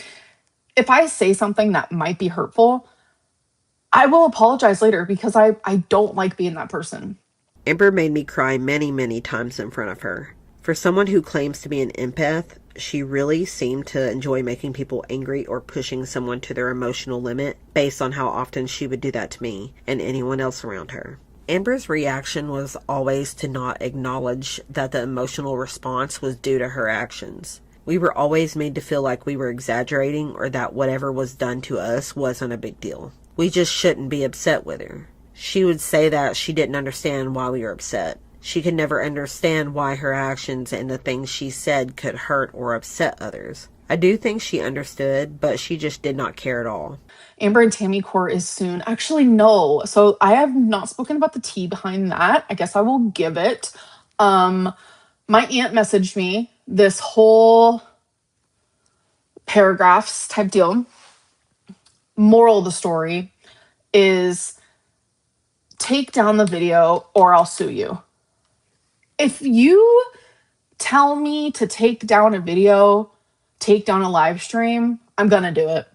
S4: if I say something that might be hurtful, I will apologize later, because I don't like being that person.
S7: Amber made me cry many, many times in front of her. For someone who claims to be an empath, she really seemed to enjoy making people angry or pushing someone to their emotional limit based on how often she would do that to me and anyone else around her. Amber's reaction was always to not acknowledge that the emotional response was due to her actions. We were always made to feel like we were exaggerating or that whatever was done to us wasn't a big deal. We just shouldn't be upset with her. She would say that she didn't understand why we were upset. She could never understand why her actions and the things she said could hurt or upset others. I do think she understood, but she just did not care at all.
S4: Amber and Tammy court is soon. Actually, no. So I have not spoken about the tea behind that. I guess I will give it. My aunt messaged me this whole paragraphs type deal. Moral of the story is take down the video or I'll sue you. If you tell me to take down a video, take down a live stream, I'm going to do it.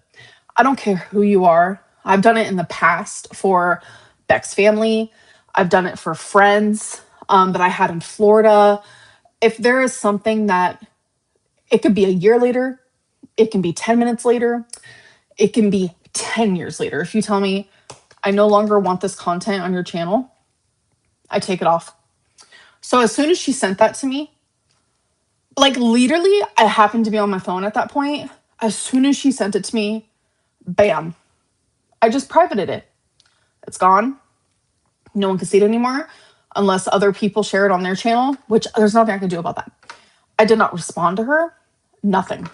S4: I don't care who you are. I've done it in the past for Beck's family. I've done it for friends that I had in Florida. If there is something that, it could be a year later, it can be 10 minutes later, it can be 10 years later. If you tell me, I no longer want this content on your channel, I take it off. So as soon as she sent that to me, like literally, I happened to be on my phone at that point. As soon as she sent it to me, bam, I just privated it. It's gone. No one can see it anymore unless other people share it on their channel, which there's nothing I can do about that. I did not respond to her. Nothing.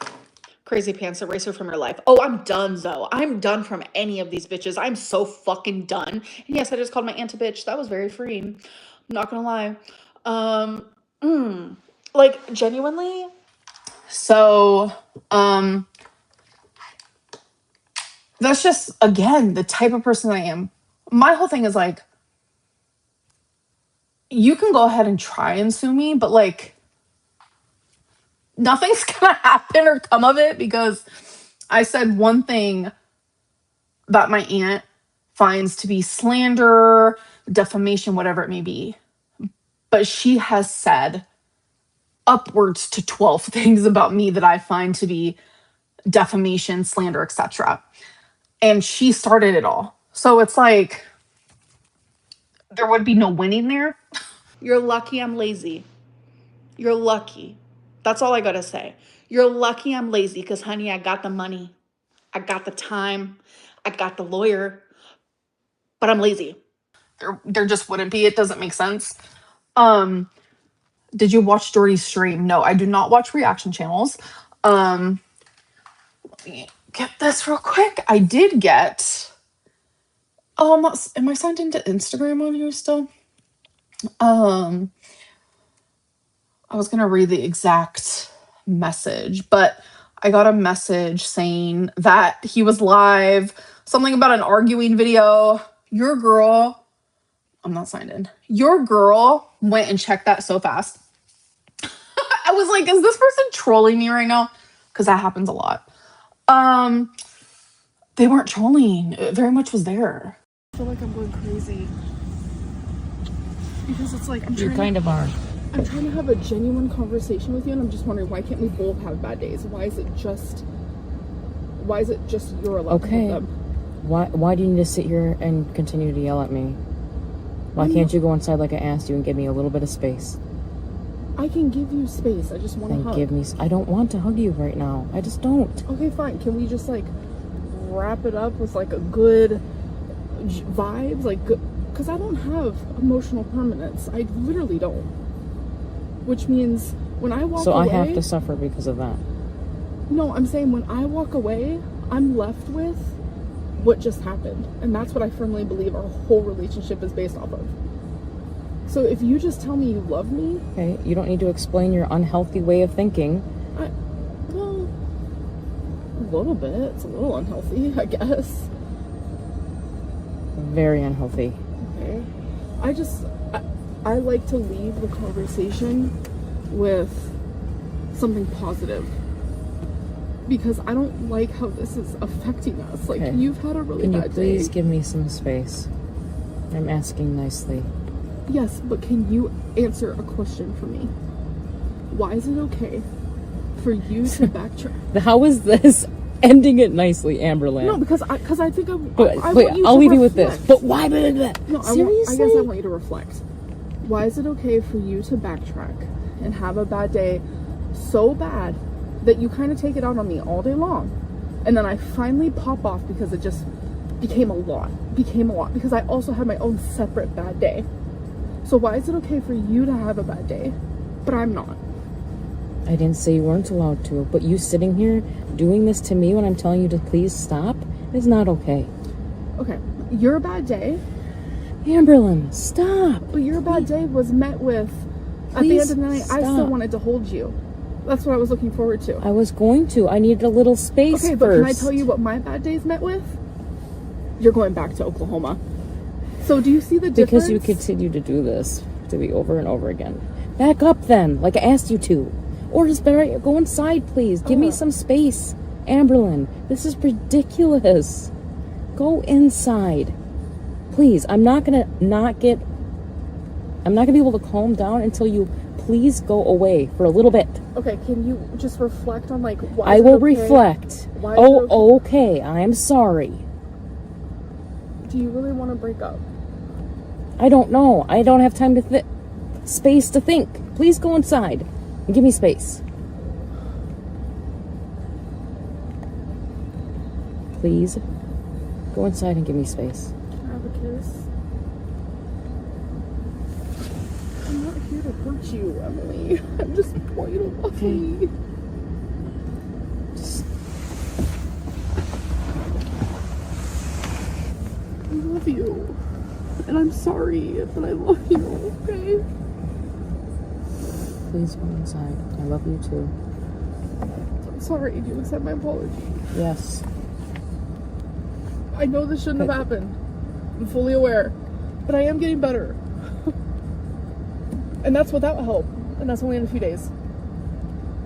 S6: Crazy pants, erase her from your life. Oh, I'm done, though. I'm done from any of these bitches. I'm so fucking done. And yes, I just called my aunt a bitch. That was very freeing. I'm not gonna lie. Like, genuinely.
S4: So, that's just, again, the type of person I am. My whole thing is like, you can go ahead and try and sue me, but like, nothing's gonna happen or come of it, because I said one thing about my aunt finds to be slander, defamation, whatever it may be. But she has said upwards to 12 things about me that I find to be defamation, slander, etc. And she started it all. So it's like there would be no winning there.
S6: You're lucky I'm lazy. You're lucky. That's all I gotta say. You're lucky I'm lazy because, honey, I got the money. I got the time. I got the lawyer. But I'm lazy.
S4: There just wouldn't be. It doesn't make sense. Did you watch Dory's stream? No, I do not watch reaction channels. Let me get this real quick. I did get. Oh, am I signed into Instagram on here still? I was gonna read the exact message, but I got a message saying that he was live, something about an arguing video. Your girl, I'm not signed in. Your girl went and checked that so fast. I was like, is this person trolling me right now? Because that happens a lot. They weren't trolling. It very much was there.
S5: I feel like I'm going crazy. Because it's like,
S8: You kind of are.
S5: I'm trying to have a genuine conversation with you, and I'm just wondering, why can't we both have bad days? Why is it just you're allowed to have them?
S8: Why do you need to sit here and continue to yell at me? Why can't you go inside like I asked you and give me a little bit of space?
S5: I can give you space. I just want to
S8: Then
S5: hug.
S8: give me. I don't want to hug you right now. I just don't.
S5: Okay, fine. Can we just like wrap it up with like a good vibes? Like, because I don't have emotional permanence. I literally don't. Which means when I walk away...
S8: So I have to suffer because of that.
S5: No, I'm saying when I walk away, I'm left with what just happened. And that's what I firmly believe our whole relationship is based off of. So if you just tell me you love me...
S8: Okay, you don't need to explain your unhealthy way of thinking.
S5: Well, a little bit. It's a little unhealthy, I guess.
S8: Very unhealthy.
S5: Okay. I like to leave the conversation with something positive. Because I don't like how this is affecting us. Like,
S8: Okay.
S5: You've had a really
S8: Can you
S5: bad
S8: please
S5: day.
S8: give me some space? I'm asking nicely.
S5: Yes, but can you answer a question for me? Why is it okay for you to backtrack?
S8: How is this ending it nicely, Amberlynn?
S5: No, because I think I
S8: Wait,
S5: want you
S8: I'll
S5: to
S8: leave you with this.
S5: reflect.
S8: But why? Blah, blah, blah.
S5: No,
S8: Seriously?
S5: I guess I want you to reflect. Why is it okay for you to backtrack and have a bad day so bad that you kind of take it out on me all day long, and then I finally pop off because it just became a lot because I also had my own separate bad day. So why is it okay for you to have a bad day, but I'm not?
S8: I didn't say you weren't allowed to, but you sitting here doing this to me when I'm telling you to please stop is not okay.
S5: Okay, your bad day,
S8: Amberlynn, stop.
S5: but your bad day was met with, at the
S8: Please
S5: end of the night, I still
S8: stop.
S5: wanted to hold you. That's what I was looking forward to.
S8: I was going to. I needed a little space
S5: Okay,
S8: first.
S5: but can I tell you what my bad days met with? You're going back to Oklahoma. So do you see the difference?
S8: Because you continue to do this to me over and over again. Back up then, like I asked you to. Or just better, go inside, please. Give me some space. Amberlynn, this is ridiculous. Go inside. Please, I'm not gonna be able to calm down until you please go away for a little bit.
S5: Okay, can you just reflect on like why
S8: I
S5: is it
S8: will
S5: okay?
S8: reflect.
S5: Why is it
S8: Okay, I'm sorry.
S5: Do you really want to break up?
S8: I don't know. I don't have time to space to think. Please go inside and give me space. Please go inside and give me space.
S5: Can I have a kiss? I'm not here to hurt you, Emily. I just want you to love me.
S8: Just
S5: I love you. And I'm sorry, but I love you, okay?
S8: please go inside. I love you too.
S5: I'm sorry. Do you accept my apology?
S8: Yes.
S5: I know this shouldn't have happened. I'm fully aware. But I am getting better. And that's without help. And that's only in a few days.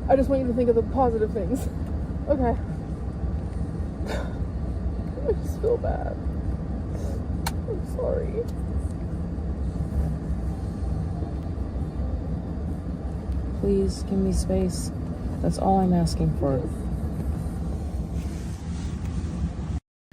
S5: I just want you to think of the positive things. Okay. I just feel bad.
S4: sorry.
S8: Please give me space. That's all I'm asking for.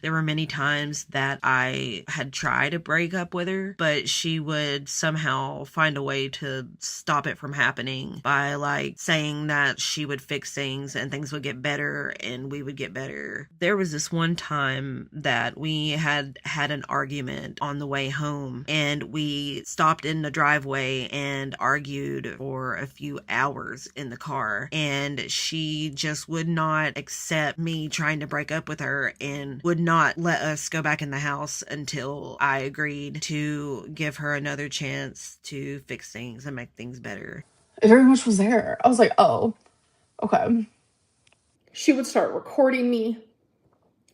S7: There were many times that I had tried to break up with her, but she would somehow find a way to stop it from happening by like saying that she would fix things and things would get better and we would get better. There was this one time that we had an argument on the way home and we stopped in the driveway and argued for a few hours in the car, and she just would not accept me trying to break up with her and would not let us go back in the house until I agreed to give her another chance to fix things and make things better.
S4: It very much was there. I was like, oh, okay.
S6: She would start recording me.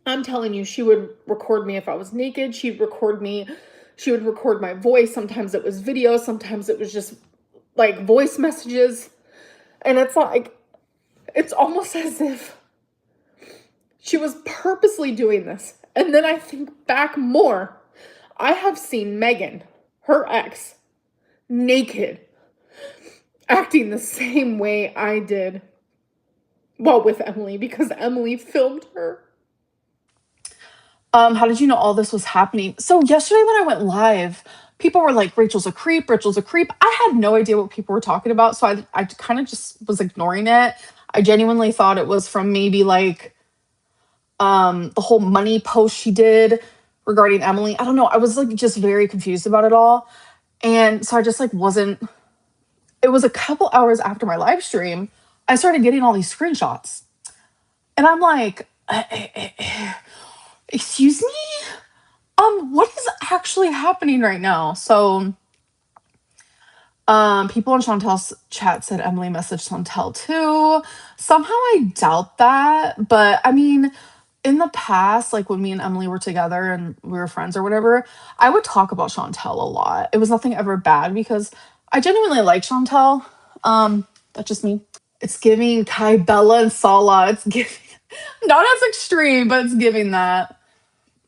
S6: I'm telling you, she would record me if I was naked. She'd record me. She would record my voice. Sometimes it was video. Sometimes it was just like voice messages. And it's like, it's almost as if she was purposely doing this. And then I think back more. I have seen Megan, her ex, naked, acting the same way I did. Well, with Emily, because Emily filmed her.
S4: How did you know all this was happening? So yesterday when I went live, people were like, Rachel's a creep, Rachel's a creep. I had no idea what people were talking about, so I kind of just was ignoring it. I genuinely thought it was from maybe like the whole money post she did regarding Emily. I don't know. I was like just very confused about it all. And so I just like wasn't. It was a couple hours after my live stream, I started getting all these screenshots. And I'm like, excuse me? What is actually happening right now? So people in Chantel's chat said Emily messaged Chantel too. Somehow I doubt that, but I mean, in the past, like when me and Emily were together and we were friends or whatever, I would talk about Chantel a lot. It was nothing ever bad because I genuinely like Chantel. That's just me. It's giving Kai, Bella, and Sala. It's giving not as extreme, but it's giving that.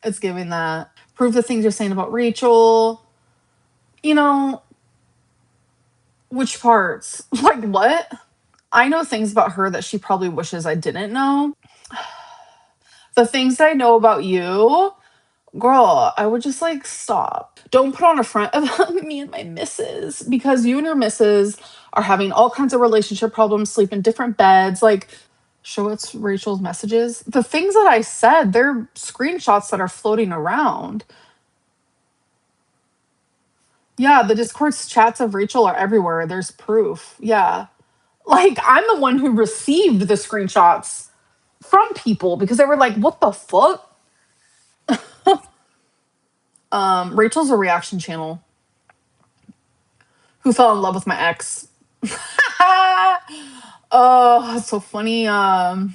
S4: It's giving that. Prove the things you're saying about Rachel. You know, which parts? Like what? I know things about her that she probably wishes I didn't know. The things I know about you, girl, I would just like stop. Don't put on a front about me and my missus because you and your missus are having all kinds of relationship problems, sleep in different beds. Like, show it's Rachel's messages. The things that I said, they're screenshots that are floating around. Yeah, the Discord's chats of Rachel are everywhere. There's proof. Yeah. Like, I'm the one who received the screenshots from people because they were like, what the fuck? Rachel's a reaction channel who fell in love with my ex. Oh, that's so funny.
S6: I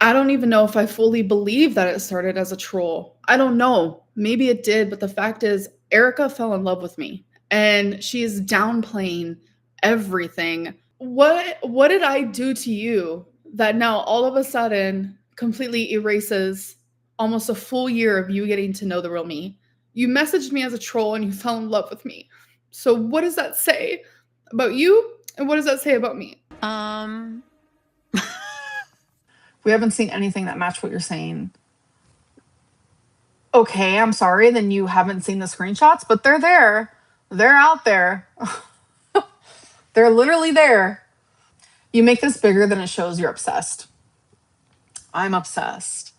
S6: don't even know if I fully believe that it started as a troll. I don't know. Maybe it did, but the fact is, Erica fell in love with me and she is downplaying everything. What did I do to you that now all of a sudden completely erases almost a full year of you getting to know the real me? You messaged me as a troll and you fell in love with me. So what does that say about you and what does that say about me?
S4: We haven't seen anything that match what you're saying. Okay, I'm sorry. Then you haven't seen the screenshots, but they're there. They're out there. They're literally there. You make this bigger than it shows you're obsessed. I'm obsessed.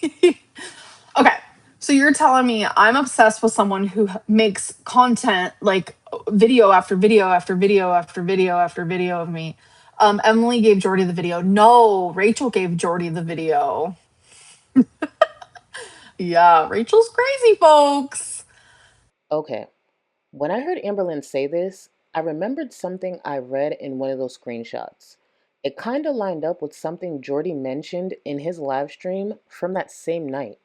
S4: Okay, so you're telling me I'm obsessed with someone who makes content like video after video after video after video after video of me. Emily gave Jordy the video. No, Rachel gave Jordy the video. Yeah, Rachel's crazy, folks.
S2: Okay, when I heard Amberlynn say this, I remembered something I read in one of those screenshots. It kind of lined up with something Jordy mentioned in his live stream from that same night.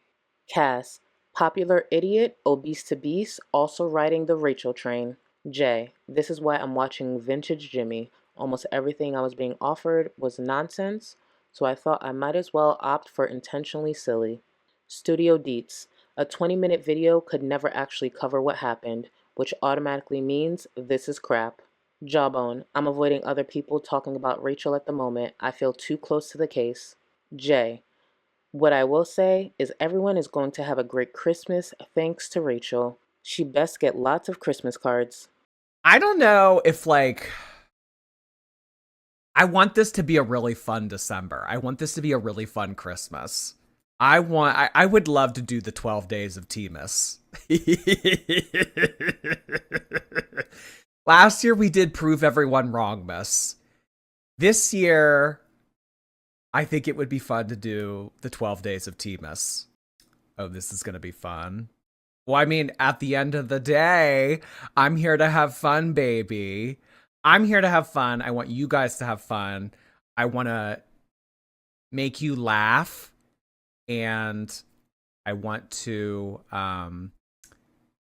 S2: Cass, popular idiot, obese to beast, also riding the Rachel train. Jay, this is why I'm watching Vintage Jimmy. Almost everything I was being offered was nonsense, so I thought I might as well opt for intentionally silly. Studio Deets. A 20-minute video could never actually cover what happened, which automatically means this is crap. Jawbone. I'm avoiding other people talking about Rachel at the moment. I feel too close to the case. J. What I will say is everyone is going to have a great Christmas thanks to Rachel. She best get lots of Christmas cards.
S9: I don't know if, like, I want this to be a really fun December. I want this to be a really fun Christmas. I would love to do the 12 days of Temus. Last year we did Prove Everyone Wrong, Miss. This year, I think it would be fun to do the 12 days of Temus. Oh, this is going to be fun. Well, I mean, at the end of the day, I'm here to have fun, baby. I'm here to have fun. I want you guys to have fun. I want to make you laugh. And I want to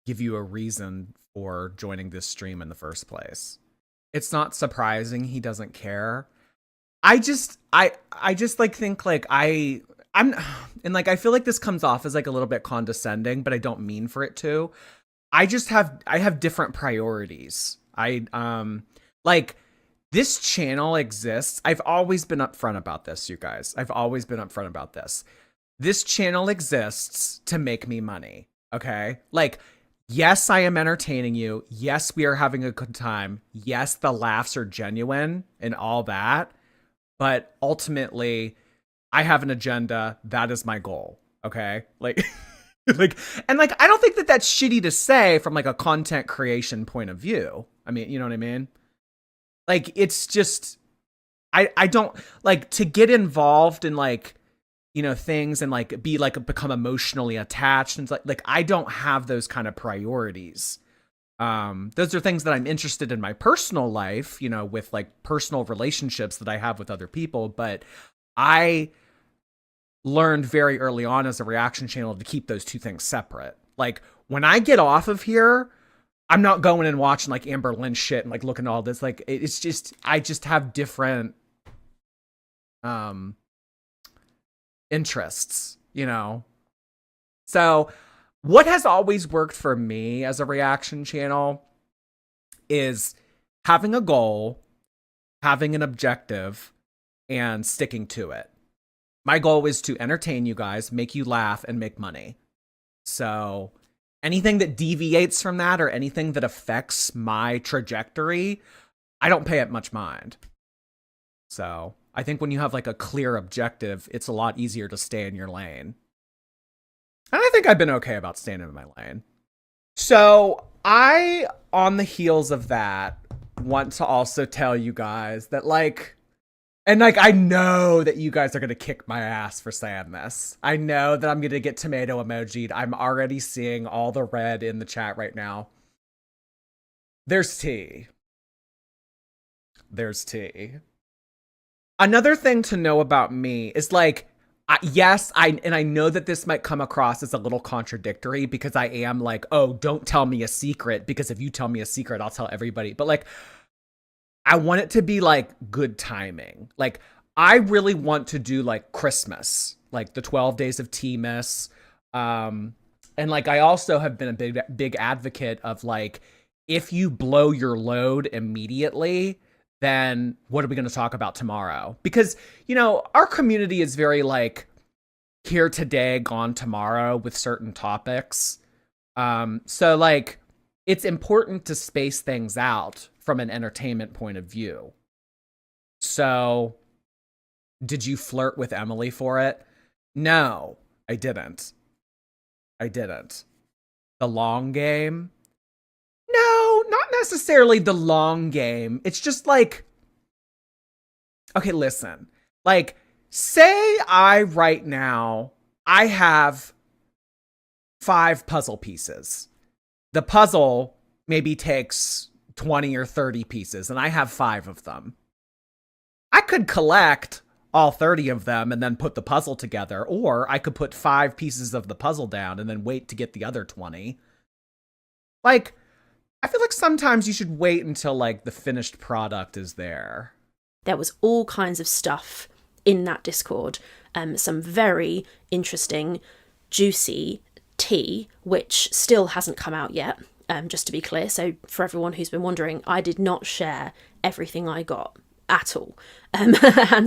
S9: give you a reason for joining this stream in the first place. It's not surprising he doesn't care. I just like think like I'm and like I feel like this comes off as like a little bit condescending, but I don't mean for it to. I have different priorities. Like this channel exists. I've always been upfront about this, you guys. I've always been upfront about this. This channel exists to make me money, okay? Like, yes, I am entertaining you. Yes, we are having a good time. Yes, the laughs are genuine and all that. But ultimately, I have an agenda. That is my goal, okay? Like, and I don't think that that's shitty to say from like a content creation point of view. I mean, you know what I mean? Like, it's just, I don't, like, to get involved in like, you know, things and like become emotionally attached and like I don't have those kind of priorities. Those are things that I'm interested in my personal life, you know, with like personal relationships that I have with other people. But I learned very early on as a reaction channel to keep those two things separate. Like when I get off of here, I'm not going and watching like Amberlynn shit and like looking at all this. Like it's just, I just have different, interests, you know? So what has always worked for me as a reaction channel is having a goal, having an objective, and sticking to it. My goal is to entertain you guys, make you laugh, and make money. So anything that deviates from that or anything that affects my trajectory, I don't pay it much mind. So I think when you have like a clear objective, it's a lot easier to stay in your lane. And I think I've been okay about staying in my lane. So I, on the heels of that, want to also tell you guys that like, and like, I know that you guys are going to kick my ass for saying this. I know that I'm going to get tomato emoji'd. I'm already seeing all the red in the chat right now. There's tea. There's tea. Another thing to know about me is like, yes, I know that this might come across as a little contradictory because I am like, oh, don't tell me a secret because if you tell me a secret, I'll tell everybody. But like, I want it to be like good timing. Like, I really want to do like Christmas, like the 12 days of Temus. And like, I also have been a big advocate of like, if you blow your load immediately, then what are we going to talk about tomorrow? Because, you know, our community is very like here today, gone tomorrow with certain topics. So like it's important to space things out from an entertainment point of view. So did you flirt with Emily for it? No, I didn't. I didn't. The long game? No, not necessarily the long game. It's just like, okay, listen, like say right now, I have 5 puzzle pieces. The puzzle maybe takes 20 or 30 pieces and I have 5 of them. I could collect all 30 of them and then put the puzzle together, or I could put 5 pieces of the puzzle down and then wait to get the other 20. Like, I feel like sometimes you should wait until like the finished product is there.
S1: There was all kinds of stuff in that Discord some very interesting, juicy tea, which still hasn't come out yet, just to be clear. So for everyone who's been wondering, I did not share everything I got at all. And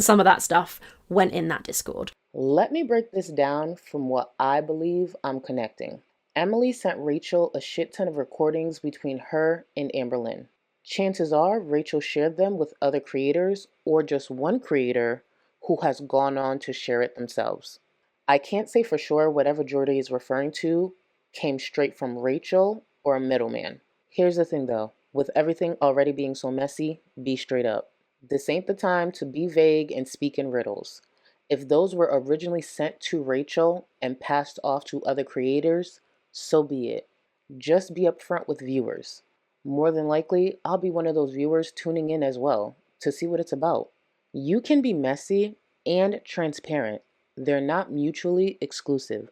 S1: some of that stuff went in that Discord.
S2: Let me break this down from what I believe I'm connecting. Emily sent Rachel a shit ton of recordings between her and Amberlynn. Chances are Rachel shared them with other creators or just one creator who has gone on to share it themselves. I can't say for sure whatever Jordy is referring to came straight from Rachel or a middleman. Here's the thing though, with everything already being so messy, be straight up. This ain't the time to be vague and speak in riddles. If those were originally sent to Rachel and passed off to other creators, so be it. Just be upfront with viewers. More than likely, I'll be one of those viewers tuning in as well to see what it's about. You can be messy and transparent. They're not mutually exclusive.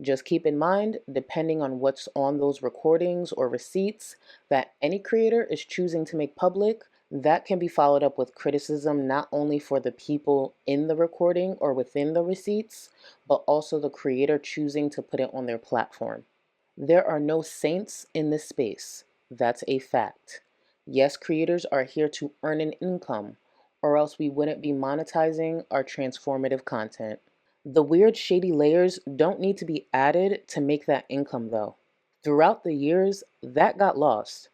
S2: Just keep in mind, depending on what's on those recordings or receipts that any creator is choosing to make public, that can be followed up with criticism not only for the people in the recording or within the receipts, but also the creator choosing to put it on their platform. There are no saints in this space. That's a fact. Yes, creators are here to earn an income, or else we wouldn't be monetizing our transformative content. The weird, shady layers don't need to be added to make that income, though. Throughout the years, that got lost.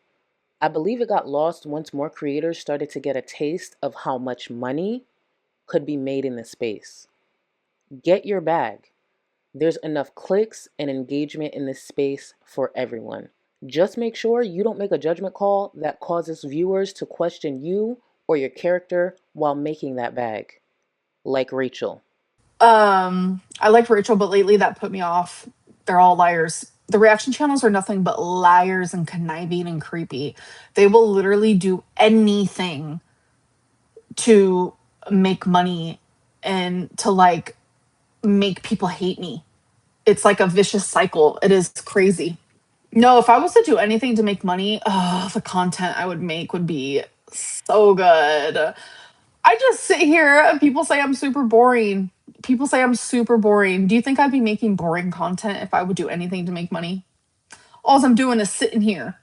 S2: I believe it got lost once more creators started to get a taste of how much money could be made in this space. Get your bag. There's enough clicks and engagement in this space for everyone. Just make sure you don't make a judgment call that causes viewers to question you or your character while making that bag. Like Rachel.
S4: I like Rachel, but lately that put me off. They're all liars. The reaction channels are nothing but liars and conniving and creepy. They will literally do anything to make money and to like make people hate me. It's like a vicious cycle. It is crazy. No, if I was to do anything to make money, oh, the content I would make would be so good. I just sit here and people say I'm super boring. People say I'm super boring. Do you think I'd be making boring content if I would do anything to make money? All I'm doing is sitting here.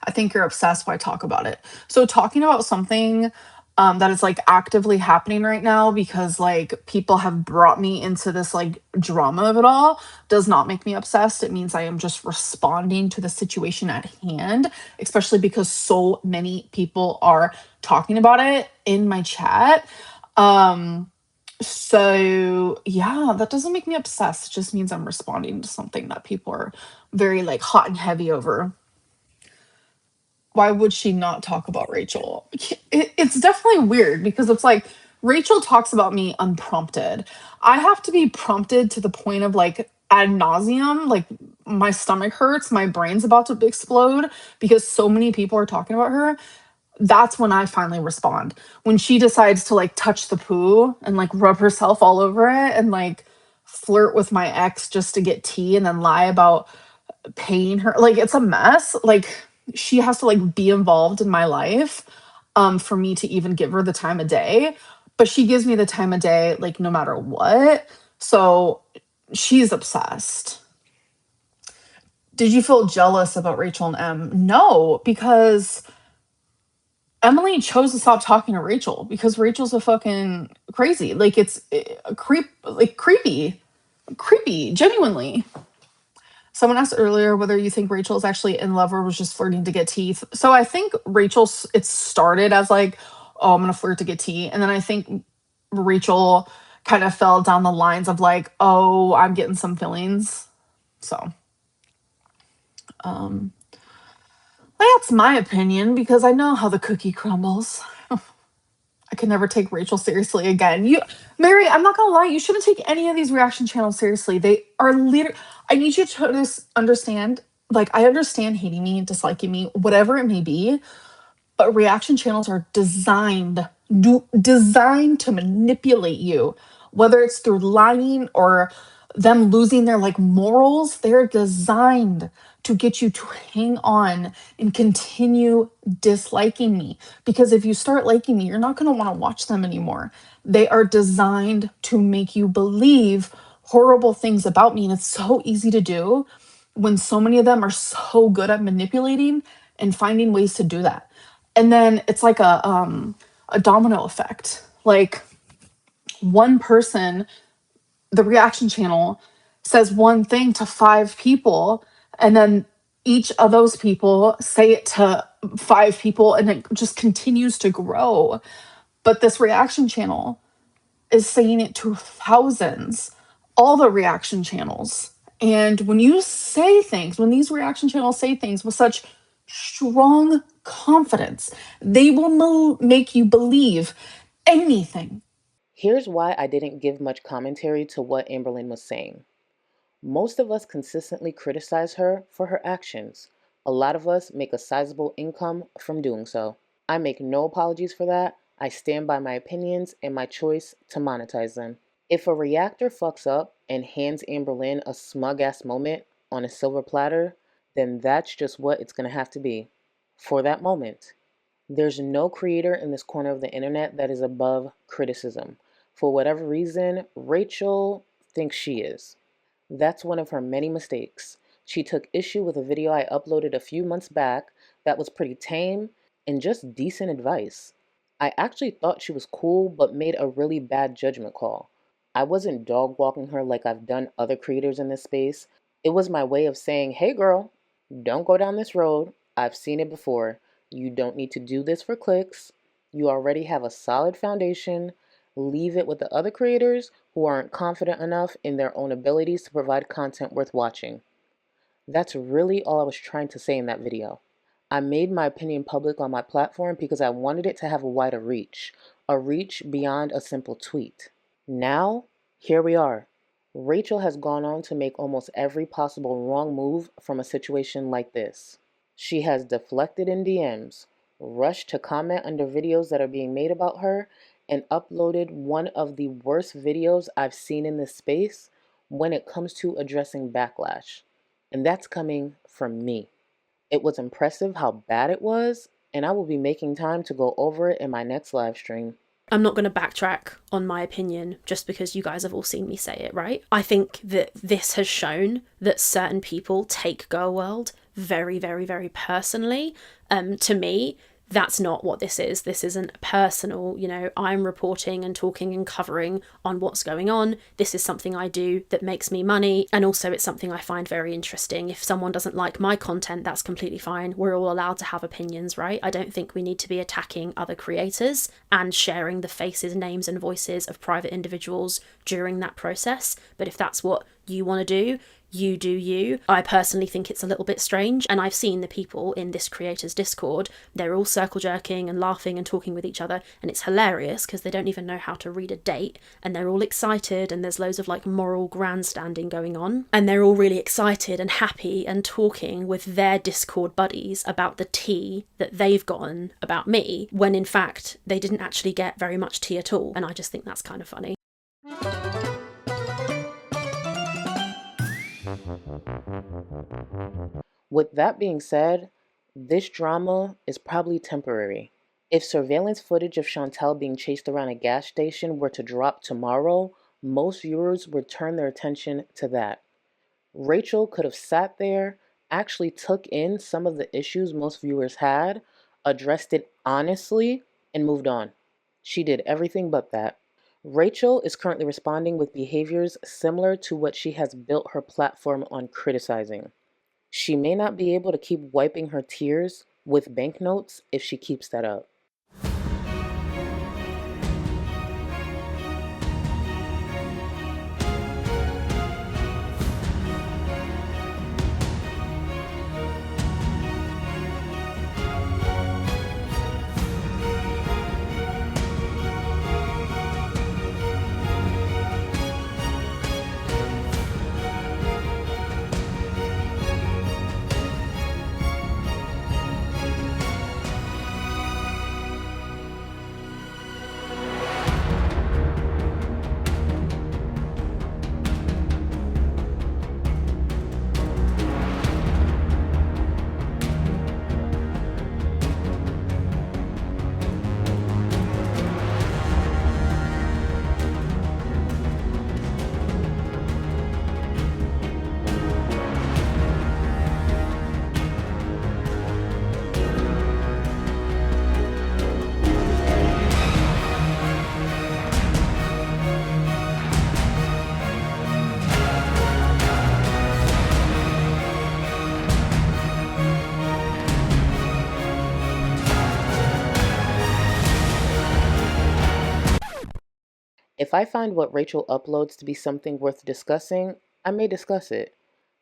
S4: I think you're obsessed when I talk about it. So talking about something that is like actively happening right now because like people have brought me into this like drama of it all does not make me obsessed. It means I am just responding to the situation at hand, especially because so many people are talking about it in my chat. So yeah, that doesn't make me obsessed. It just means I'm responding to something that people are very like hot and heavy over. Why would she not talk about Rachel? It's definitely weird because it's like Rachel talks about me unprompted. I have to be prompted to the point of like ad nauseum, like my stomach hurts, my brain's about to explode because so many people are talking about her. That's when I finally respond. When she decides to like touch the poo and like rub herself all over it and like flirt with my ex just to get tea and then lie about paying her, like it's a mess. Like she has to like be involved in my life for me to even give her the time of day, but she gives me the time of day like no matter what. So she's obsessed. Did you feel jealous about Rachel and Em? No, because Emily chose to stop talking to Rachel because Rachel's a fucking crazy. Like it's a creepy, genuinely. Someone asked earlier whether you think Rachel is actually in love or was just flirting to get teeth. So I think Rachel's it started as like, oh, I'm gonna flirt to get tea, and then I think Rachel kind of fell down the lines of like, oh, I'm getting some feelings. So, um, that's my opinion because I know how the cookie crumbles. I can never take Rachel seriously again. Mary, I'm not gonna lie, you shouldn't take any of these reaction channels seriously. They are literally. I need you to understand. Like, I understand hating me, disliking me, whatever it may be, but reaction channels are designed to manipulate you, whether it's through lying or them losing their like morals, they're designed to get you to hang on and continue disliking me. Because if you start liking me, you're not going to want to watch them anymore. They are designed to make you believe horrible things about me. And it's so easy to do when so many of them are so good at manipulating and finding ways to do that. And then it's like a domino effect. Like one person, the reaction channel, says one thing to 5 people, and then each of those people say it to 5 people, and it just continues to grow. But this reaction channel is saying it to thousands, all the reaction channels. And when you say things, when these reaction channels say things with such strong confidence, they will make you believe anything.
S2: Here's why I didn't give much commentary to what Amberlynn was saying. Most of us consistently criticize her for her actions. A lot of us make a sizable income from doing so. I make no apologies for that. I stand by my opinions and my choice to monetize them. If a reactor fucks up and hands Amberlynn a smug-ass moment on a silver platter, then that's just what it's gonna have to be. For that moment. There's no creator in this corner of the internet that is above criticism. For whatever reason, Rachel thinks she is. That's one of her many mistakes. She took issue with a video I uploaded a few months back that was pretty tame and just decent advice. I actually thought she was cool, but made a really bad judgment call. I wasn't dog walking her like I've done other creators in this space. It was my way of saying, hey girl, don't go down this road. I've seen it before. You don't need to do this for clicks. You already have a solid foundation. Leave it with the other creators who aren't confident enough in their own abilities to provide content worth watching. That's really all I was trying to say in that video. I made my opinion public on my platform because I wanted it to have a wider reach, a reach beyond a simple tweet. Now, here we are. Rachel has gone on to make almost every possible wrong move from a situation like this. She has deflected in DMs, rushed to comment under videos that are being made about her, and uploaded one of the worst videos I've seen in this space when it comes to addressing backlash. And that's coming from me. It was impressive how bad it was, and I will be making time to go over it in my next live stream.
S1: I'm not going to backtrack on my opinion just because you guys have all seen me say it, right? I think that this has shown that certain people take Girl World very, very, very personally. To me, that's not what this is. This isn't personal, I'm reporting and talking and covering on what's going on. This is something I do that makes me money. And also it's something I find very interesting. If someone doesn't like my content, that's completely fine. We're all allowed to have opinions, right? I don't think we need to be attacking other creators and sharing the faces, names and voices of private individuals during that process. But if that's what you want to do, you do you. I personally think it's a little bit strange, and I've seen the people in this creators Discord, they're all circle jerking and laughing and talking with each other, and it's hilarious because they don't even know how to read a date, and they're all excited, and there's loads of like moral grandstanding going on, and they're all really excited and happy and talking with their Discord buddies about the tea that they've gotten about me, when in fact they didn't actually get very much tea at all, and I just think that's kind of funny.
S2: With that being said, this drama is probably temporary. If surveillance footage of Chantel being chased around a gas station were to drop tomorrow, most viewers would turn their attention to that. Rachel could have sat there, actually took in some of the issues most viewers had, addressed it honestly, and moved on. She did everything but that. Rachel is currently responding with behaviors similar to what she has built her platform on criticizing. She may not be able to keep wiping her tears with banknotes if she keeps that up. If I find what Rachel uploads to be something worth discussing, I may discuss it.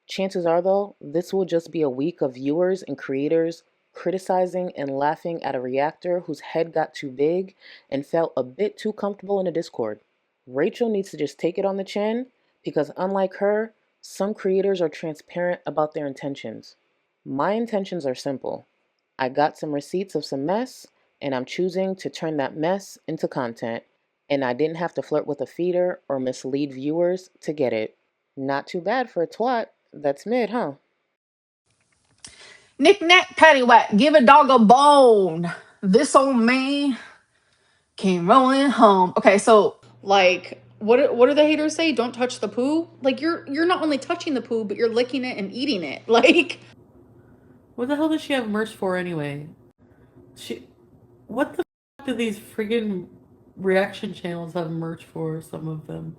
S2: Chances are, though, this will just be a week of viewers and creators criticizing and laughing at a reactor whose head got too big and felt a bit too comfortable in a Discord. Rachel needs to just take it on the chin because, unlike her, some creators are transparent about their intentions. My intentions are simple. I got some receipts of some mess, and I'm choosing to turn that mess into content, and I didn't have to flirt with a feeder or mislead viewers to get it. Not too bad for a twat. That's mid, huh?
S4: Knick-knack, paddywhack, give a dog a bone. This old me came rolling home. Okay, so
S6: Like, what do the haters say? Don't touch the poo. Like, you're not only touching the poo, but you're licking it and eating it. Like,
S10: what the hell does she have merch for anyway? What the f do these friggin' reaction channels have merch for? Some of them.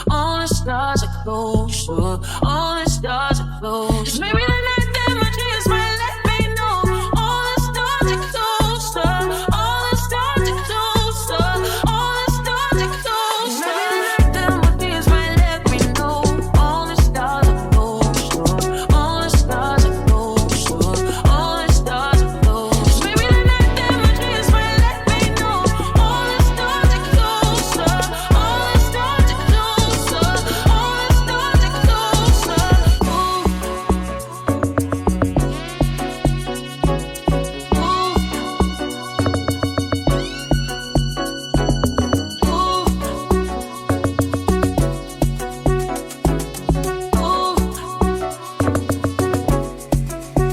S11: All the stars are close. All the stars are close. Maybe